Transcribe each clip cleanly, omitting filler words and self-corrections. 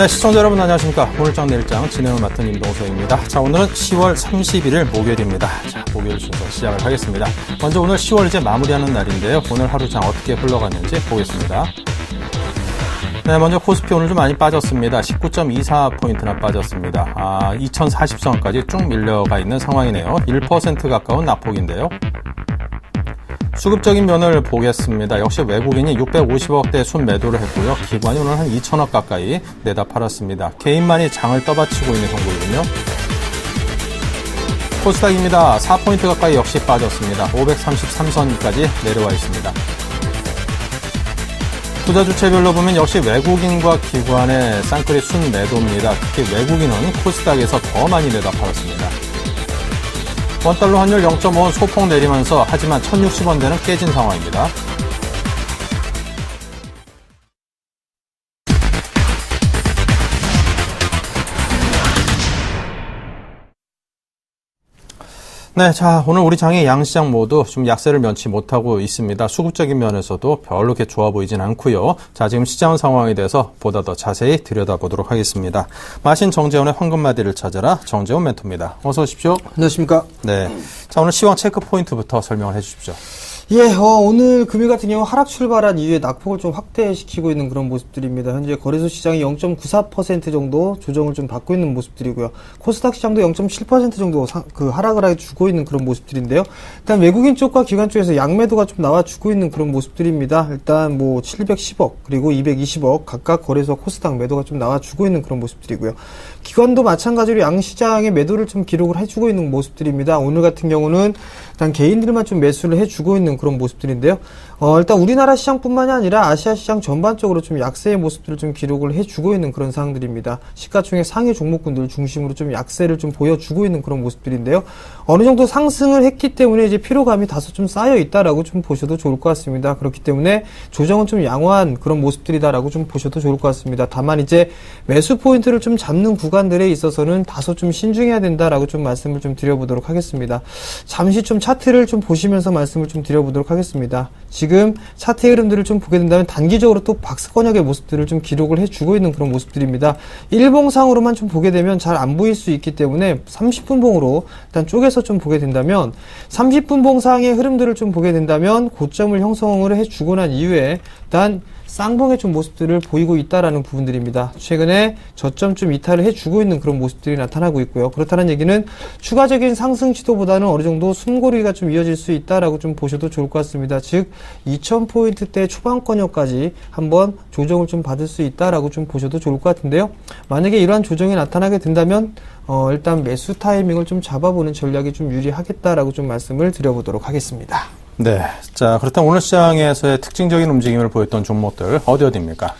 네, 시청자 여러분 안녕하십니까. 오늘장 내일장 진행을 맡은 임동서입니다. 자, 오늘은 10월 31일 목요일입니다. 자, 목요일 순서 시작을 하겠습니다. 먼저 오늘 10월 이제 마무리하는 날인데요. 오늘 하루장 어떻게 흘러갔는지 보겠습니다. 네, 먼저 코스피 오늘 좀 많이 빠졌습니다. 19.24포인트나 빠졌습니다. 2040선까지 쭉 밀려가 있는 상황이네요. 1% 가까운 낙폭인데요. 수급적인 면을 보겠습니다. 역시 외국인이 650억대 순매도를 했고요. 기관이 오늘 한 2천억 가까이 내다 팔았습니다. 개인만이 장을 떠받치고 있는 형국이군요. 코스닥입니다. 4포인트 가까이 역시 빠졌습니다. 533선까지 내려와 있습니다. 투자 주체별로 보면 역시 외국인과 기관의 쌍끌이 순매도입니다. 특히 외국인은 코스닥에서 더 많이 내다 팔았습니다. 원달러 환율 0.5원 소폭 내리면서 하지만 1060원대는 깨진 상황입니다. 네, 자, 오늘 우리 장의 양시장 모두 좀 약세를 면치 못하고 있습니다. 수급적인 면에서도 별로 그렇게 좋아 보이진 않고요. 자, 지금 시장 상황에 대해서 보다 더 자세히 들여다보도록 하겠습니다. 마신 정재훈의 황금마디를 찾아라, 정재훈 멘토입니다. 어서 오십시오. 안녕하십니까. 네, 자, 오늘 시황 체크 포인트부터 설명을 해주십시오. 예, 오늘 금일 같은 경우 하락 출발한 이후에 낙폭을 좀 확대시키고 있는 그런 모습들입니다. 현재 거래소 시장이 0.94% 정도 조정을 좀 받고 있는 모습들이고요. 코스닥 시장도 0.7% 정도 하락을 해주고 있는 그런 모습들인데요. 일단 외국인 쪽과 기관 쪽에서 양매도가 좀 나와주고 있는 그런 모습들입니다. 일단 뭐 710억 그리고 220억 각각 거래소 코스닥 매도가 좀 나와주고 있는 그런 모습들이고요. 기관도 마찬가지로 양시장의 매도를 좀 기록을 해주고 있는 모습들입니다. 오늘 같은 경우는 일단 개인들만 좀 매수를 해주고 있는 그런 모습들인데요. 일단 우리나라 시장뿐만이 아니라 아시아 시장 전반적으로 좀 약세의 모습들을 좀 기록을 해주고 있는 그런 상황들입니다. 시가총액 상위 종목군들 중심으로 좀 약세를 좀 보여주고 있는 그런 모습들인데요. 어느 정도 상승을 했기 때문에 이제 피로감이 다소 좀 쌓여 있다라고 좀 보셔도 좋을 것 같습니다. 그렇기 때문에 조정은 좀 양호한 그런 모습들이다라고 좀 보셔도 좋을 것 같습니다. 다만 이제 매수 포인트를 좀 잡는 구간들에 있어서는 다소 좀 신중해야 된다라고 좀 말씀을 좀 드려보도록 하겠습니다. 잠시 좀 차트를 좀 보시면서 말씀을 좀 드려보도록 하겠습니다. 지금 차트의 흐름들을 좀 보게 된다면 단기적으로 또 박스권역의 모습들을 좀 기록을 해주고 있는 그런 모습들입니다. 일봉상으로만 좀 보게 되면 잘 안 보일 수 있기 때문에 30분 봉으로 일단 쪼개서 좀 보게 된다면 30분 봉상의 흐름들을 좀 보게 된다면 고점을 형성을 해주고 난 이후에 일단 쌍봉의 좀 모습들을 보이고 있다라는 부분들입니다. 최근에 저점 좀 이탈을 해주고 있는 그런 모습들이 나타나고 있고요. 그렇다는 얘기는 추가적인 상승 시도보다는 어느 정도 숨고르기가 좀 이어질 수 있다라고 좀 보셔도 좋을 것 같습니다. 즉 2000포인트대 초반권역까지 한번 조정을 좀 받을 수 있다라고 좀 보셔도 좋을 것 같은데요. 만약에 이러한 조정이 나타나게 된다면 일단 매수 타이밍을 좀 잡아보는 전략이 좀 유리하겠다라고 좀 말씀을 드려보도록 하겠습니다. 네, 자, 그렇다면 오늘 시장에서의 특징적인 움직임을 보였던 종목들 어디입니까?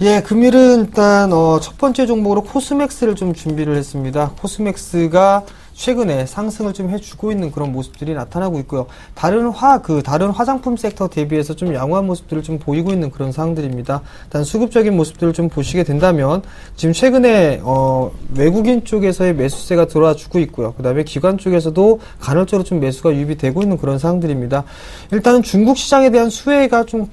예, 금일은 일단 첫 번째 종목으로 코스맥스를 좀 준비를 했습니다. 코스맥스가 최근에 상승을 좀 해주고 있는 그런 모습들이 나타나고 있고요. 다른 화장품 섹터 대비해서 좀 양호한 모습들을 좀 보이고 있는 그런 상황들입니다. 일단 수급적인 모습들을 좀 보시게 된다면 지금 최근에 외국인 쪽에서의 매수세가 들어와 주고 있고요. 그 다음에 기관 쪽에서도 간헐적으로 좀 매수가 유입이 되고 있는 그런 상황들입니다. 일단은 중국 시장에 대한 수혜가 좀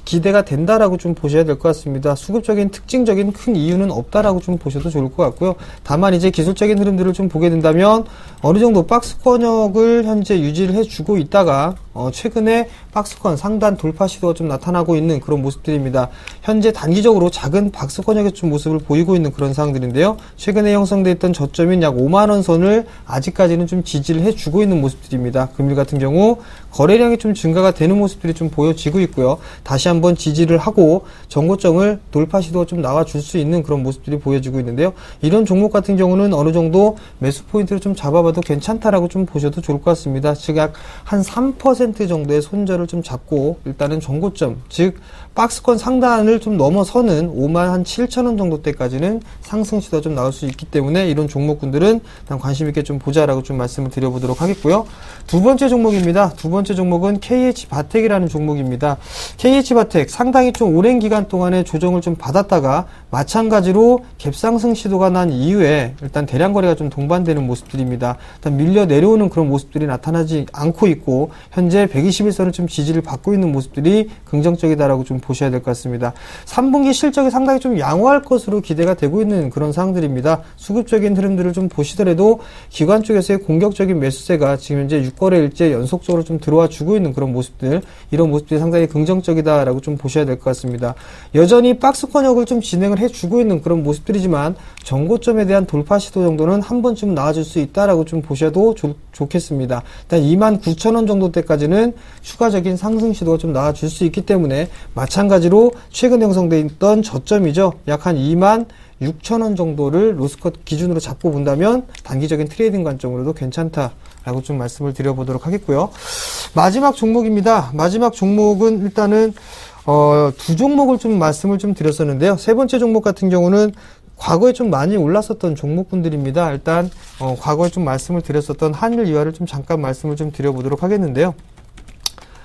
기대가 된다라고 좀 보셔야 될 것 같습니다. 수급적인 특징적인 큰 이유는 없다라고 좀 보셔도 좋을 것 같고요. 다만 이제 기술적인 흐름들을 좀 보게 된다면 어느 정도 박스권역을 현재 유지를 해주고 있다가 최근에 박스권 상단 돌파 시도가 좀 나타나고 있는 그런 모습들입니다. 현재 단기적으로 작은 박스권역의 좀 모습을 보이고 있는 그런 상황들인데요. 최근에 형성되어 있던 저점인 약 5만원 선을 아직까지는 좀 지지를 해주고 있는 모습들입니다. 금일 같은 경우 거래량이 좀 증가가 되는 모습들이 좀 보여지고 있고요. 다시 한번 지지를 하고 전고점을 돌파 시도가 좀 나와줄 수 있는 그런 모습들이 보여지고 있는데요. 이런 종목 같은 경우는 어느 정도 매수 포인트를 좀 잡아봐도 괜찮다라고 좀 보셔도 좋을 것 같습니다. 즉 약 한 3% 정도의 손절을 좀 잡고 일단은 전고점, 즉 박스권 상단을 좀 넘어서는 57,000원 정도 때까지는 상승 시도가 좀 나올 수 있기 때문에 이런 종목군들은 일단 관심 있게 좀 보자라고 좀 말씀을 드려보도록 하겠고요. 두 번째 종목입니다. 두 번째 종목은 KH바텍이라는 종목입니다. KH바텍 한일바텍 상당히 좀 오랜 기간 동안에 조정을 좀 받았다가 마찬가지로 갭상승 시도가 난 이후에 일단 대량 거래가 좀 동반되는 모습들입니다. 일단 밀려 내려오는 그런 모습들이 나타나지 않고 있고 현재 121선을 좀 지지를 받고 있는 모습들이 긍정적이다라고 좀 보셔야 될 것 같습니다. 3분기 실적이 상당히 좀 양호할 것으로 기대가 되고 있는 그런 상황들입니다. 수급적인 흐름들을 좀 보시더라도 기관 쪽에서의 공격적인 매수세가 지금 현재 6거래일째 연속적으로 좀 들어와 주고 있는 그런 모습들, 이런 모습들이 상당히 긍정적이다라고 좀 보셔야 될 것 같습니다. 여전히 박스권역을 좀 진행을 해주고 있는 그런 모습들이지만 정고점에 대한 돌파 시도 정도는 한 번쯤 나와줄 수 있다라고 좀 보셔도 좋겠습니다. 일단 29,000원 정도 때까지는 추가적인 상승 시도가 좀 나와줄 수 있기 때문에 마찬가지로 최근 형성돼 있던 저점이죠. 약 한 26,000원 정도를 로스컷 기준으로 잡고 본다면 단기적인 트레이딩 관점으로도 괜찮다라고 좀 말씀을 드려보도록 하겠고요. 마지막 종목입니다. 마지막 종목은 일단은 두 종목을 좀 말씀을 좀 드렸었는데요. 세 번째 종목 같은 경우는 과거에 좀 많이 올랐었던 종목군들입니다. 일단 과거에 좀 말씀을 드렸었던 한일유화를 좀 잠깐 말씀을 좀 드려보도록 하겠는데요.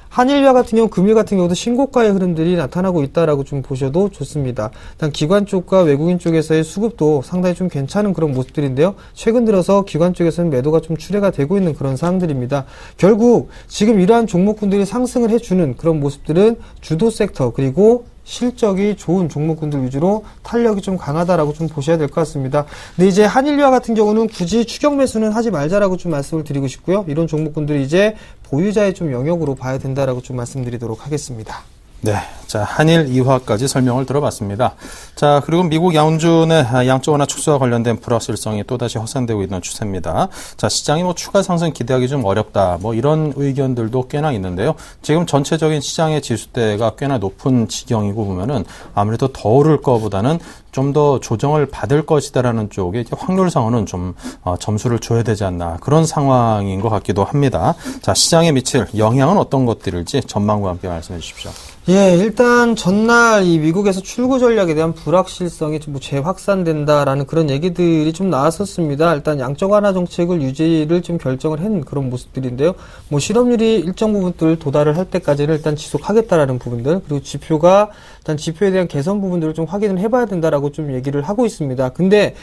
한일유화 같은 경우, 금일 같은 경우도 신고가의 흐름들이 나타나고 있다라고 좀 보셔도 좋습니다. 일단 기관 쪽과 외국인 쪽에서의 수급도 상당히 좀 괜찮은 그런 모습들인데요. 최근 들어서 기관 쪽에서는 매도가 좀 출회가 되고 있는 그런 상황들입니다. 결국 지금 이러한 종목군들이 상승을 해주는 그런 모습들은 주도 섹터 그리고 실적이 좋은 종목군들 위주로 탄력이 좀 강하다라고 좀 보셔야 될 것 같습니다. 근데 이제 한일유화 같은 경우는 굳이 추격 매수는 하지 말자라고 좀 말씀을 드리고 싶고요. 이런 종목군들이 이제 보유자의 좀 영역으로 봐야 된다라고 좀 말씀드리도록 하겠습니다. 네. 자, 한일 이화까지 설명을 들어봤습니다. 자, 그리고 미국 양준의 양적 완화 축소와 관련된 불확실성이 또다시 확산되고 있는 추세입니다. 자, 시장이 추가 상승 기대하기 좀 어렵다. 이런 의견들도 꽤나 있는데요. 지금 전체적인 시장의 지수대가 꽤나 높은 지경이고 보면은 아무래도 더 오를 거보다는 좀 더 조정을 받을 것이다라는 쪽에 확률상으로는 좀 점수를 줘야 되지 않나 그런 상황인 것 같기도 합니다. 자, 시장에 미칠 영향은 어떤 것들일지 전망과 함께 말씀해 주십시오. 예, 일단 전날 이 미국에서 출구 전략에 대한 불확실성이 좀 재확산된다라는 그런 얘기들이 좀 나왔었습니다. 일단 양적 완화 정책을 유지를 좀 결정을 한 그런 모습들인데요. 실업률이 일정 부분들 도달을 할 때까지는 일단 지속하겠다라는 부분들, 그리고 지표가 일단 지표에 대한 개선 부분들을 좀 확인을 해봐야 된다라고 좀 얘기를 하고 있습니다. 근데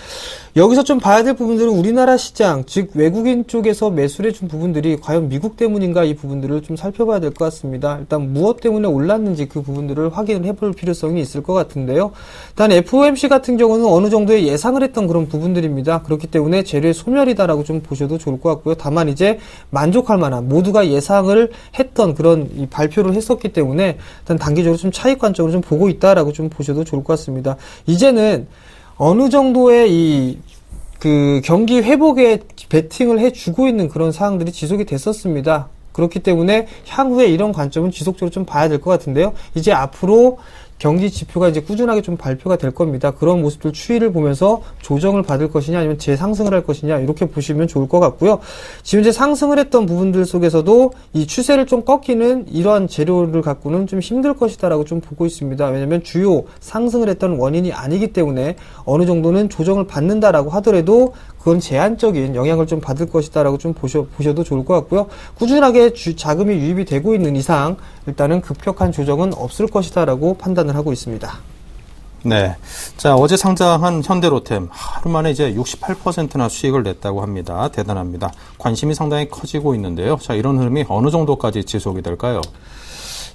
여기서 좀 봐야 될 부분들은 우리나라 시장, 즉 외국인 쪽에서 매수를 해준 부분들이 과연 미국 때문인가 이 부분들을 좀 살펴봐야 될 것 같습니다. 일단 무엇 때문에 올랐는지 그 부분들을 확인을 해볼 필요성이 있을 것 같은데요. 일단 FOMC 같은 경우는 어느 정도의 예상을 했던 그런 부분들입니다. 그렇기 때문에 재료의 소멸이다라고 좀 보셔도 좋을 것 같고요. 다만 이제 만족할 만한 모두가 예상을 했던 그런 이 발표를 했었기 때문에 일단 단기적으로 좀 차익 관점으로 좀 보고 있다라고 좀 보셔도 좋을 것 같습니다. 이제는 어느 정도의 경기 회복에 베팅을 해주고 있는 그런 상황들이 지속이 됐었습니다. 그렇기 때문에 향후에 이런 관점은 지속적으로 좀 봐야 될 것 같은데요. 이제 앞으로 경기 지표가 이제 꾸준하게 좀 발표가 될 겁니다. 그런 모습들 추이를 보면서 조정을 받을 것이냐 아니면 재상승을 할 것이냐 이렇게 보시면 좋을 것 같고요. 지금 이제 상승을 했던 부분들 속에서도 이 추세를 좀 꺾이는 이러한 재료를 갖고는 좀 힘들 것이다라고 좀 보고 있습니다. 왜냐하면 주요 상승을 했던 원인이 아니기 때문에 어느 정도는 조정을 받는다라고 하더라도 그건 제한적인 영향을 좀 받을 것이다라고 좀 보셔도 좋을 것 같고요. 꾸준하게 자금이 유입이 되고 있는 이상 일단은 급격한 조정은 없을 것이다라고 판단을 하고 있습니다. 네. 자, 어제 상장한 현대로템 하루 만에 이제 68%나 수익을 냈다고 합니다. 대단합니다. 관심이 상당히 커지고 있는데요. 자, 이런 흐름이 어느 정도까지 지속이 될까요?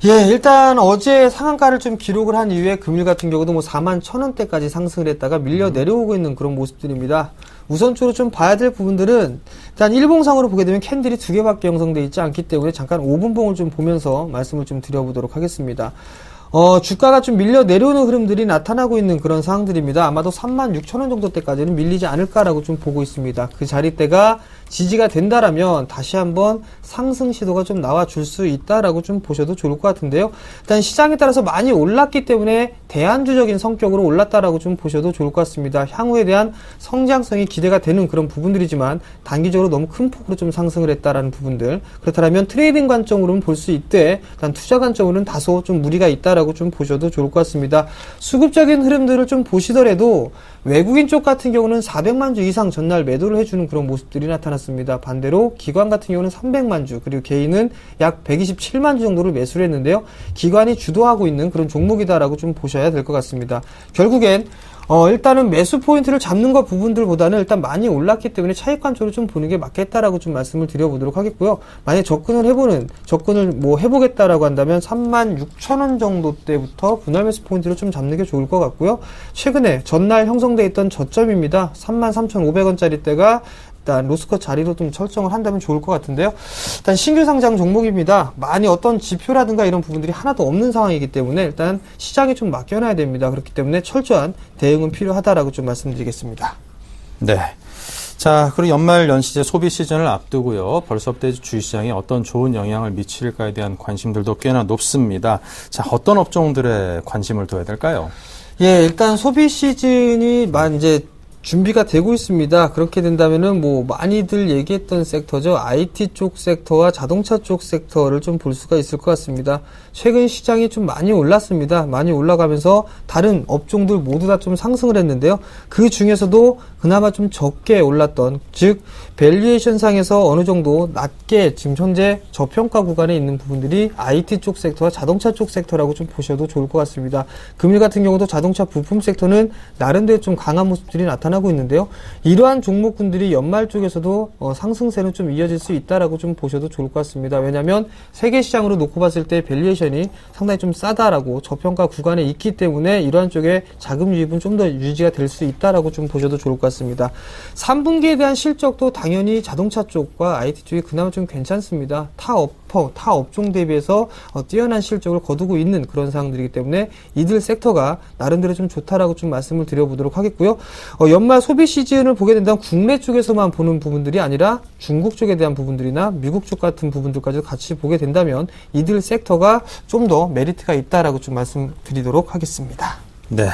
예, 일단 어제 상한가를 좀 기록을 한 이후에 금일 같은 경우도 41,000원대까지 상승을 했다가 밀려 내려오고 있는 그런 모습들입니다. 우선적으로 좀 봐야 될 부분들은 일단 일봉상으로 보게 되면 캔들이 두 개밖에 형성되어 있지 않기 때문에 잠깐 5분봉을 좀 보면서 말씀을 좀 드려보도록 하겠습니다. 주가가 좀 밀려 내려오는 흐름들이 나타나고 있는 그런 상황들입니다. 아마도 36,000원 정도 때까지는 밀리지 않을까라고 좀 보고 있습니다. 그 자리대가 지지가 된다라면 다시 한번 상승 시도가 좀 나와줄 수 있다라고 좀 보셔도 좋을 것 같은데요. 일단 시장에 따라서 많이 올랐기 때문에 대안주적인 성격으로 올랐다라고 좀 보셔도 좋을 것 같습니다. 향후에 대한 성장성이 기대가 되는 그런 부분들이지만 단기적으로 너무 큰 폭으로 좀 상승을 했다라는 부분들. 그렇다면 트레이딩 관점으로는 볼 수 있되 일단 투자 관점으로는 다소 좀 무리가 있다라고 좀 보셔도 좋을 것 같습니다. 수급적인 흐름들을 좀 보시더라도 외국인 쪽 같은 경우는 400만 주 이상 전날 매도를 해주는 그런 모습들이 나타났습니다. 반대로 기관 같은 경우는 300만 주, 그리고 개인은 약 127만 주 정도를 매수를 했는데요. 기관이 주도하고 있는 그런 종목이다라고 좀 보셔야 될 것 같습니다. 결국엔 일단은 매수 포인트를 잡는 것 부분들보다는 일단 많이 올랐기 때문에 차익 관점으로 좀 보는 게 맞겠다라고 좀 말씀을 드려보도록 하겠고요. 만약에 접근을 해보겠다라고 한다면 36,000원 정도 때부터 분할 매수 포인트를 좀 잡는 게 좋을 것 같고요. 최근에 전날 형성돼 있던 저점입니다. 33,500원짜리 때가 일단 로스컷 자리로 좀 설정을 한다면 좋을 것 같은데요. 일단 신규 상장 종목입니다. 많이 어떤 지표라든가 이런 부분들이 하나도 없는 상황이기 때문에 일단 시장에 좀 맡겨놔야 됩니다. 그렇기 때문에 철저한 대응은 필요하다라고 좀 말씀드리겠습니다. 네. 자, 그리고 연말 연시제 소비 시즌을 앞두고요. 벌써부터 주식시장에 어떤 좋은 영향을 미칠까에 대한 관심들도 꽤나 높습니다. 자, 어떤 업종들에 관심을 둬야 될까요? 예, 일단 소비 시즌이 이제 준비가 되고 있습니다. 그렇게 된다면은 많이들 얘기했던 섹터죠. IT 쪽 섹터와 자동차 쪽 섹터를 좀 볼 수가 있을 것 같습니다. 최근 시장이 좀 많이 올랐습니다. 많이 올라가면서 다른 업종들 모두 다 좀 상승을 했는데요. 그 중에서도 그나마 좀 적게 올랐던, 즉 밸류에이션 상에서 어느 정도 낮게 지금 현재 저평가 구간에 있는 부분들이 IT 쪽 섹터와 자동차 쪽 섹터라고 좀 보셔도 좋을 것 같습니다. 금일 같은 경우도 자동차 부품 섹터는 나름대로 좀 강한 모습들이 나타나고 있는데요. 이러한 종목군들이 연말 쪽에서도 상승세는 좀 이어질 수 있다라고 좀 보셔도 좋을 것 같습니다. 왜냐하면 세계 시장으로 놓고 봤을 때 밸류에이션이 상당히 좀 싸다라고 저평가 구간에 있기 때문에 이러한 쪽에 자금 유입은 좀 더 유지가 될 수 있다라고 좀 보셔도 좋을 것 같습니다. 3분기에 대한 실적도 당연히 자동차 쪽과 IT 쪽이 그나마 좀 괜찮습니다. 타 업종 대비해서 뛰어난 실적을 거두고 있는 그런 상황들이기 때문에 이들 섹터가 나름대로 좀 좋다라고 좀 말씀을 드려보도록 하겠고요. 연말 소비 시즌을 보게 된다면 국내 쪽에서만 보는 부분들이 아니라 중국 쪽에 대한 부분들이나 미국 쪽 같은 부분들까지 같이 보게 된다면 이들 섹터가 좀 더 메리트가 있다라고 좀 말씀드리도록 하겠습니다. 네.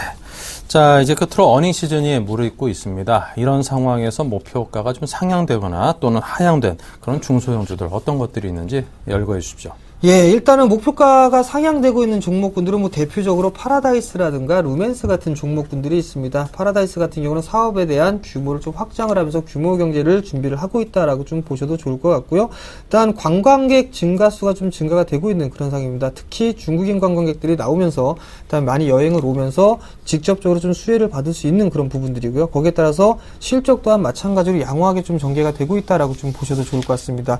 자, 이제 끝으로 어닝 시즌이 무르익고 있습니다. 이런 상황에서 목표가가 좀 상향되거나 또는 하향된 그런 중소형주들 어떤 것들이 있는지 열거해 주십시오. 예, 일단은 목표가가 상향되고 있는 종목군들은 대표적으로 파라다이스라든가 루멘스 같은 종목군들이 있습니다. 파라다이스 같은 경우는 사업에 대한 규모를 좀 확장을 하면서 규모 경제를 준비를 하고 있다라고 좀 보셔도 좋을 것 같고요. 일단 관광객 증가수가 좀 증가가 되고 있는 그런 상황입니다. 특히 중국인 관광객들이 나오면서 일단 많이 여행을 오면서 직접적으로 좀 수혜를 받을 수 있는 그런 부분들이고요. 거기에 따라서 실적 또한 마찬가지로 양호하게 좀 전개가 되고 있다라고 좀 보셔도 좋을 것 같습니다.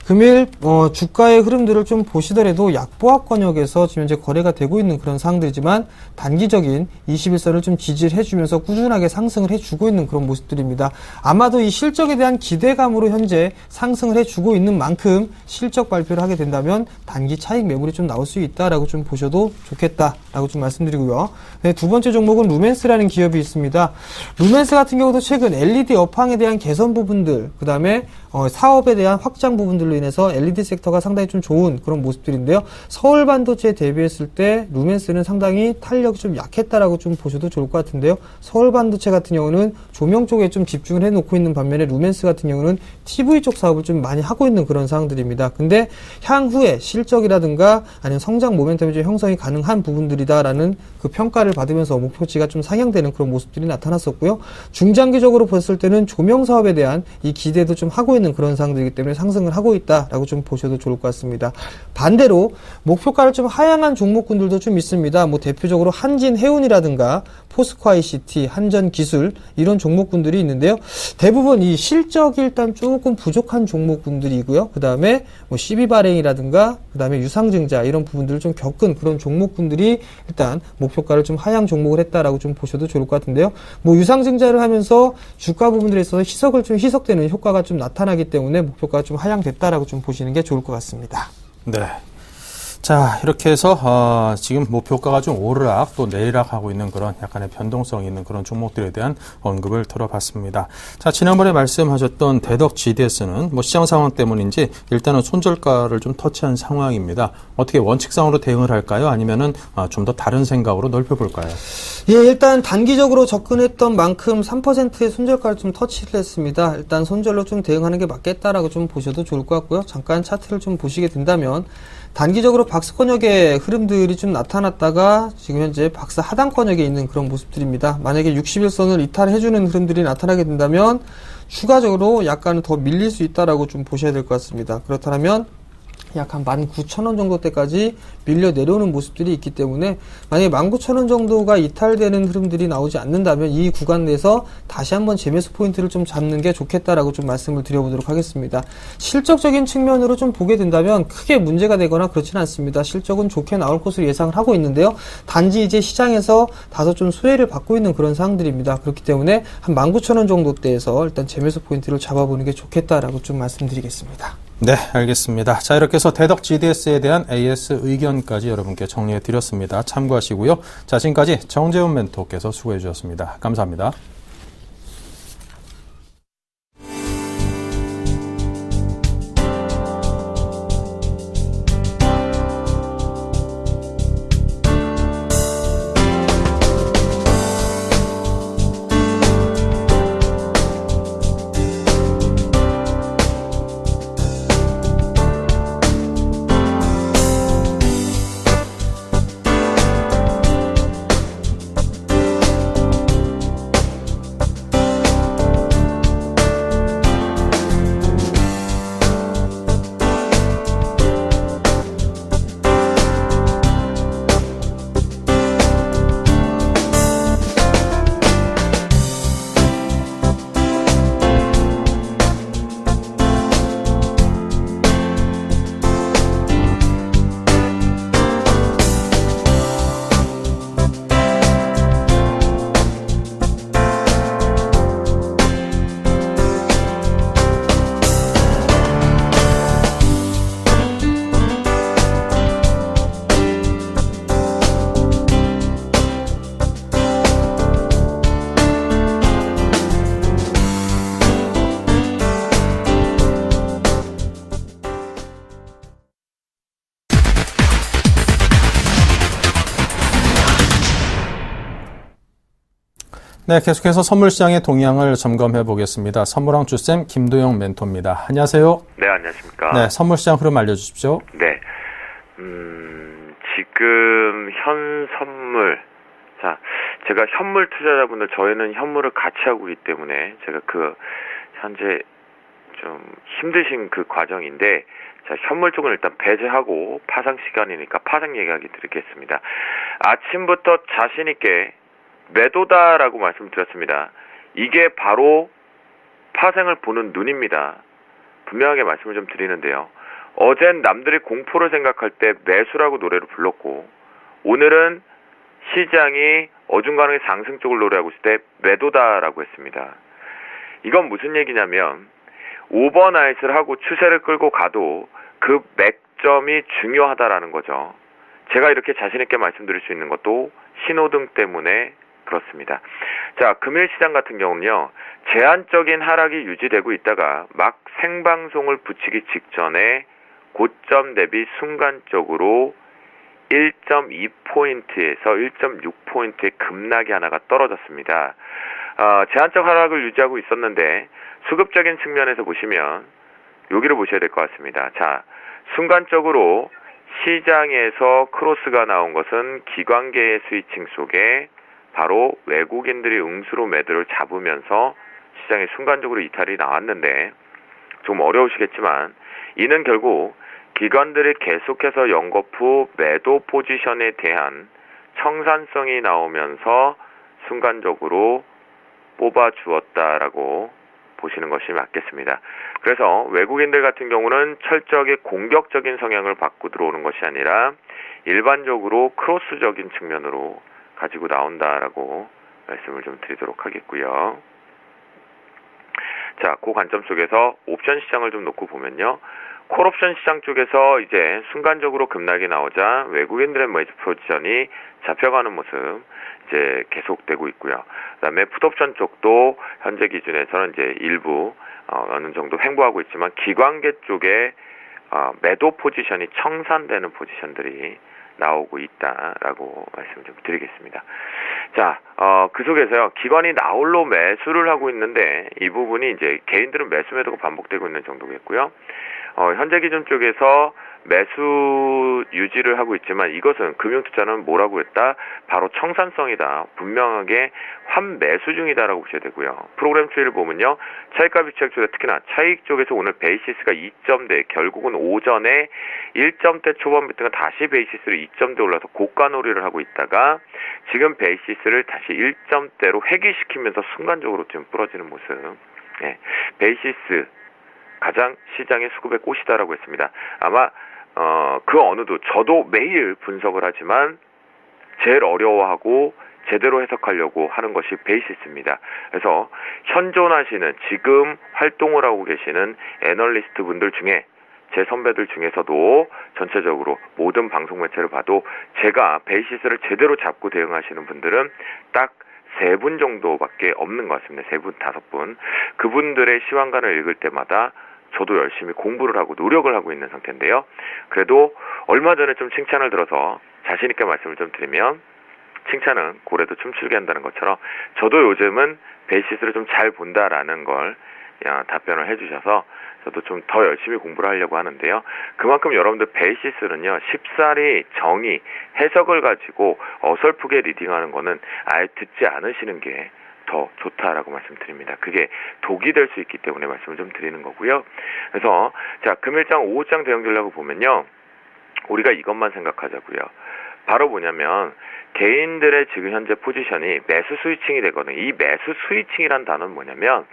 금일 주가의 흐름들을 좀 보시더라도 약보합 권역에서 지금 현재 거래가 되고 있는 그런 상황들이지만 단기적인 21선을 좀 지지를 해주면서 꾸준하게 상승을 해주고 있는 그런 모습들입니다. 아마도 이 실적에 대한 기대감으로 현재 상승을 해주고 있는 만큼 실적 발표를 하게 된다면 단기 차익 매물이 좀 나올 수 있다라고 좀 보셔도 좋겠다라고 좀 말씀드리고요. 네, 두 번째 종목은 루멘스라는 기업이 있습니다. 루멘스 같은 경우도 최근 LED 업황에 대한 개선 부분들, 그 다음에 사업에 대한 확장 부분들로 인해서 LED 섹터가 상당히 좀 좋은 그런 모습들인데요. 서울 반도체에 대비했을 때 루멘스는 상당히 탄력이 좀 약했다라고 좀 보셔도 좋을 것 같은데요. 서울 반도체 같은 경우는 조명 쪽에 좀 집중을 해놓고 있는 반면에 루멘스 같은 경우는 TV 쪽 사업을 좀 많이 하고 있는 그런 상황들입니다. 근데 향후에 실적이라든가 아니면 성장 모멘텀이 좀 형성이 가능한 부분들이다라는 그 평가를 받으면서 목표치가 좀 상향되는 그런 모습들이 나타났었고요. 중장기적으로 봤을 때는 조명 사업에 대한 이 기대도 좀 하고 있는 그런 상황들이기 때문에 상승을 하고 있다라고 좀 보셔도 좋을 것 같습니다. 반대로 목표가를 좀 하향한 종목군들도 좀 있습니다. 대표적으로 한진해운이라든가 포스코 ICT, 한전기술 이런 종목군들이 있는데요. 대부분 이 실적이 일단 조금 부족한 종목군들이고요. 그 다음에 CB발행이라든가 그 다음에 유상증자 이런 부분들을 좀 겪은 그런 종목군들이 일단 목표가를 좀 하향 종목을 했다라고 좀 보셔도 좋을 것 같은데요. 유상증자를 하면서 주가 부분들에 있어서 희석되는 효과가 좀 나타나기 때문에 목표가가 좀 하향됐다라고 좀 보시는 게 좋을 것 같습니다. 네. 자, 이렇게 해서 지금 목표가가 좀 오르락 또 내리락 하고 있는 그런 약간의 변동성이 있는 그런 종목들에 대한 언급을 들어봤습니다. 자, 지난번에 말씀하셨던 대덕 GDS는 시장 상황 때문인지 일단은 손절가를 좀 터치한 상황입니다. 어떻게 원칙상으로 대응을 할까요? 아니면은 좀 더 다른 생각으로 넓혀볼까요? 예, 일단 단기적으로 접근했던 만큼 3%의 손절가를 좀 터치를 했습니다. 일단 손절로 좀 대응하는 게 맞겠다라고 좀 보셔도 좋을 것 같고요. 잠깐 차트를 좀 보시게 된다면 단기적으로 박스권역의 흐름들이 좀 나타났다가 지금 현재 박스 하단권역에 있는 그런 모습들입니다. 만약에 60일선을 이탈해주는 흐름들이 나타나게 된다면 추가적으로 약간은 더 밀릴 수 있다라고 좀 보셔야 될 것 같습니다. 그렇다면 약 한 19,000원 정도 때까지 밀려 내려오는 모습들이 있기 때문에 만약에 19,000원 정도가 이탈되는 흐름들이 나오지 않는다면 이 구간 내에서 다시 한번 재매수 포인트를 좀 잡는 게 좋겠다라고 좀 말씀을 드려보도록 하겠습니다. 실적적인 측면으로 좀 보게 된다면 크게 문제가 되거나 그렇지는 않습니다. 실적은 좋게 나올 것으로 예상을 하고 있는데요. 단지 이제 시장에서 다소 좀 수혜를 받고 있는 그런 상황들입니다. 그렇기 때문에 한 19,000원 정도대에서 일단 재매수 포인트를 잡아보는 게 좋겠다라고 좀 말씀드리겠습니다. 네, 알겠습니다. 자, 이렇게 해서 대덕 GDS에 대한 AS 의견까지 여러분께 정리해 드렸습니다. 참고하시고요. 자, 지금까지 정재훈 멘토께서 수고해 주셨습니다. 감사합니다. 네, 계속해서 선물시장의 동향을 점검해 보겠습니다. 선물왕 주쌤 김도영 멘토입니다. 안녕하세요. 네, 안녕하십니까. 네, 선물시장 흐름 알려주십시오. 네. 지금 현 선물. 자, 제가 현물 투자자분들, 저희는 현물을 같이 하고 있기 때문에 제가 현재 좀 힘드신 그 과정인데, 자, 현물 쪽은 일단 배제하고 파상 시간이니까 파상 얘기하기 드리겠습니다. 아침부터 자신있게 매도다라고 말씀드렸습니다. 이게 바로 파생을 보는 눈입니다. 분명하게 말씀을 좀 드리는데요. 어젠 남들이 공포를 생각할 때 매수라고 노래를 불렀고, 오늘은 시장이 어중간하게 상승 쪽을 노래하고 있을 때 매도다라고 했습니다. 이건 무슨 얘기냐면 오버나잇을 하고 추세를 끌고 가도 그 맥점이 중요하다라는 거죠. 제가 이렇게 자신있게 말씀드릴 수 있는 것도 신호등 때문에 그렇습니다. 자, 금일 시장 같은 경우는요, 제한적인 하락이 유지되고 있다가 막 생방송을 붙이기 직전에 고점 대비 순간적으로 1.2포인트에서 1.6포인트의 급락이 하나가 떨어졌습니다. 제한적 하락을 유지하고 있었는데 수급적인 측면에서 보시면 여기를 보셔야 될 것 같습니다. 자, 순간적으로 시장에서 크로스가 나온 것은 기관계의 스위칭 속에 바로 외국인들이 응수로 매도를 잡으면서 시장에 순간적으로 이탈이 나왔는데, 좀 어려우시겠지만 이는 결국 기관들이 계속해서 연거푸 후 매도 포지션에 대한 청산성이 나오면서 순간적으로 뽑아주었다라고 보시는 것이 맞겠습니다. 그래서 외국인들 같은 경우는 철저하게 공격적인 성향을 받고 들어오는 것이 아니라 일반적으로 크로스적인 측면으로 가지고 나온다라고 말씀을 좀 드리도록 하겠고요. 자, 그 관점 속에서 옵션 시장을 좀 놓고 보면요. 콜옵션 시장 쪽에서 이제 순간적으로 급락이 나오자 외국인들의 매수 포지션이 잡혀가는 모습 이제 계속되고 있고요. 그다음에 풋옵션 쪽도 현재 기준에서는 이제 일부 어느 정도 횡보하고 있지만 기관계 쪽에 매도 포지션이 청산되는 포지션들이 나오고 있다라고 말씀 좀 드리겠습니다. 자, 그 속에서요, 기관이 나홀로 매수를 하고 있는데 이 부분이 이제 개인들은 매수 매도가 반복되고 있는 정도겠고요. 현재 기준 쪽에서 매수 유지를 하고 있지만 이것은 금융투자는 뭐라고 했다? 바로 청산성이다. 분명하게 환매수 중이다라고 보셔야 되고요. 프로그램 추이를 보면요. 차익과 비차익 쪽에 특히나 차익 쪽에서 오늘 베이시스가 2점대, 결국은 오전에 1점대 초반부터가 다시 베이시스로 2점대 올라서 고가놀이를 하고 있다가 지금 베이시스를 다시 1점대로 회귀시키면서 순간적으로 좀 부러지는 모습. 네. 베이시스 가장 시장의 수급의 꽃이다라고 했습니다. 아마 그 어느도 저도 매일 분석을 하지만 제일 어려워하고 제대로 해석하려고 하는 것이 베이시스입니다. 그래서 현존하시는 지금 활동을 하고 계시는 애널리스트 분들 중에 제 선배들 중에서도 전체적으로 모든 방송 매체를 봐도 제가 베이시스를 제대로 잡고 대응하시는 분들은 딱 3분 정도밖에 없는 것 같습니다. 3분, 5분. 그분들의 시황관을 읽을 때마다 저도 열심히 공부를 하고 노력을 하고 있는 상태인데요. 그래도 얼마 전에 좀 칭찬을 들어서 자신 있게 말씀을 좀 드리면 칭찬은 고래도 춤추게 한다는 것처럼 저도 요즘은 베이시스를 좀 잘 본다라는 걸 답변을 해주셔서 저도 좀 더 열심히 공부를 하려고 하는데요. 그만큼 여러분들 베이시스는요. 쉽사리 정의, 해석을 가지고 어설프게 리딩하는 거는 아예 듣지 않으시는 게 더 좋다라고 말씀드립니다. 그게 독이 될 수 있기 때문에 말씀을 좀 드리는 거고요. 그래서 자 금일장, 오후장 대응되려고 보면요. 우리가 이것만 생각하자고요. 바로 뭐냐면 개인들의 지금 현재 포지션이 매수 스위칭이 되거든요. 이 매수 스위칭이란 단어는 뭐냐면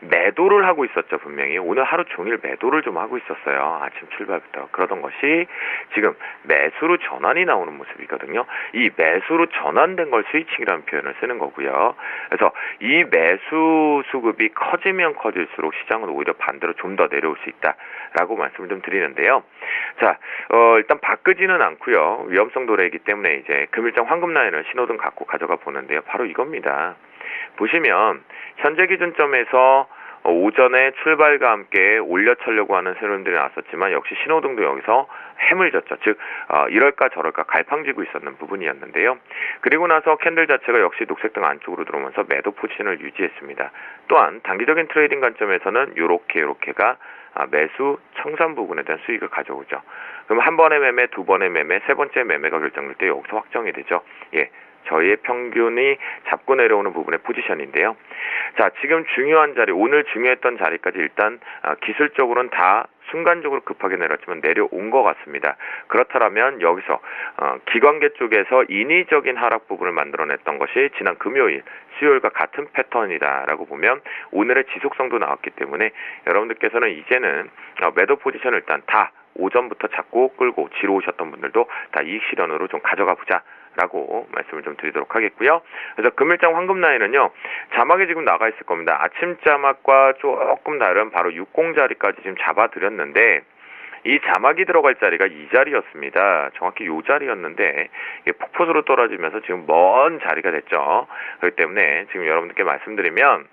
매도를 하고 있었죠. 분명히 오늘 하루 종일 매도를 좀 하고 있었어요. 아침 출발부터. 그러던 것이 지금 매수로 전환이 나오는 모습이거든요. 이 매수로 전환된 걸 스위칭이라는 표현을 쓰는 거고요. 그래서 이 매수 수급이 커지면 커질수록 시장은 오히려 반대로 좀 더 내려올 수 있다라고 말씀을 좀 드리는데요. 자, 일단 바꾸지는 않고요. 위험성 도래이기 때문에 이제 금일장 황금 라인을 신호등 갖고 가져가 보는데요. 바로 이겁니다. 보시면 현재 기준점에서 오전에 출발과 함께 올려차려고 하는 세력들이 나왔었지만 역시 신호등도 여기서 해물졌죠. 즉 이럴까 저럴까 갈팡지고 있었는 부분이었는데요. 그리고 나서 캔들 자체가 역시 녹색등 안쪽으로 들어오면서 매도 포지션을 유지했습니다. 또한 단기적인 트레이딩 관점에서는 요렇게가 매수 청산 부분에 대한 수익을 가져오죠. 그럼 한 번의 매매, 두 번의 매매, 세 번째 매매가 결정될 때 여기서 확정이 되죠. 예. 저희의 평균이 잡고 내려오는 부분의 포지션인데요. 자, 지금 중요한 자리, 오늘 중요했던 자리까지 일단 기술적으로는 다 순간적으로 급하게 내렸지만 내려온 것 같습니다. 그렇다면 여기서 기관계 쪽에서 인위적인 하락 부분을 만들어냈던 것이 지난 금요일, 수요일과 같은 패턴이다라고 보면 오늘의 지속성도 나왔기 때문에 여러분들께서는 이제는 매도 포지션을 일단 다 오전부터 잡고 끌고 뒤로 오셨던 분들도 다 이익 실현으로 좀 가져가 보자. 라고 말씀을 좀 드리도록 하겠고요. 그래서 금일장 황금 라인은요. 자막이 지금 나가 있을 겁니다. 아침 자막과 조금 다른 바로 60 자리까지 지금 잡아드렸는데 이 자막이 들어갈 자리가 이 자리였습니다. 정확히 이 자리였는데 이게 폭포수로 떨어지면서 지금 먼 자리가 됐죠. 그렇기 때문에 지금 여러분들께 말씀드리면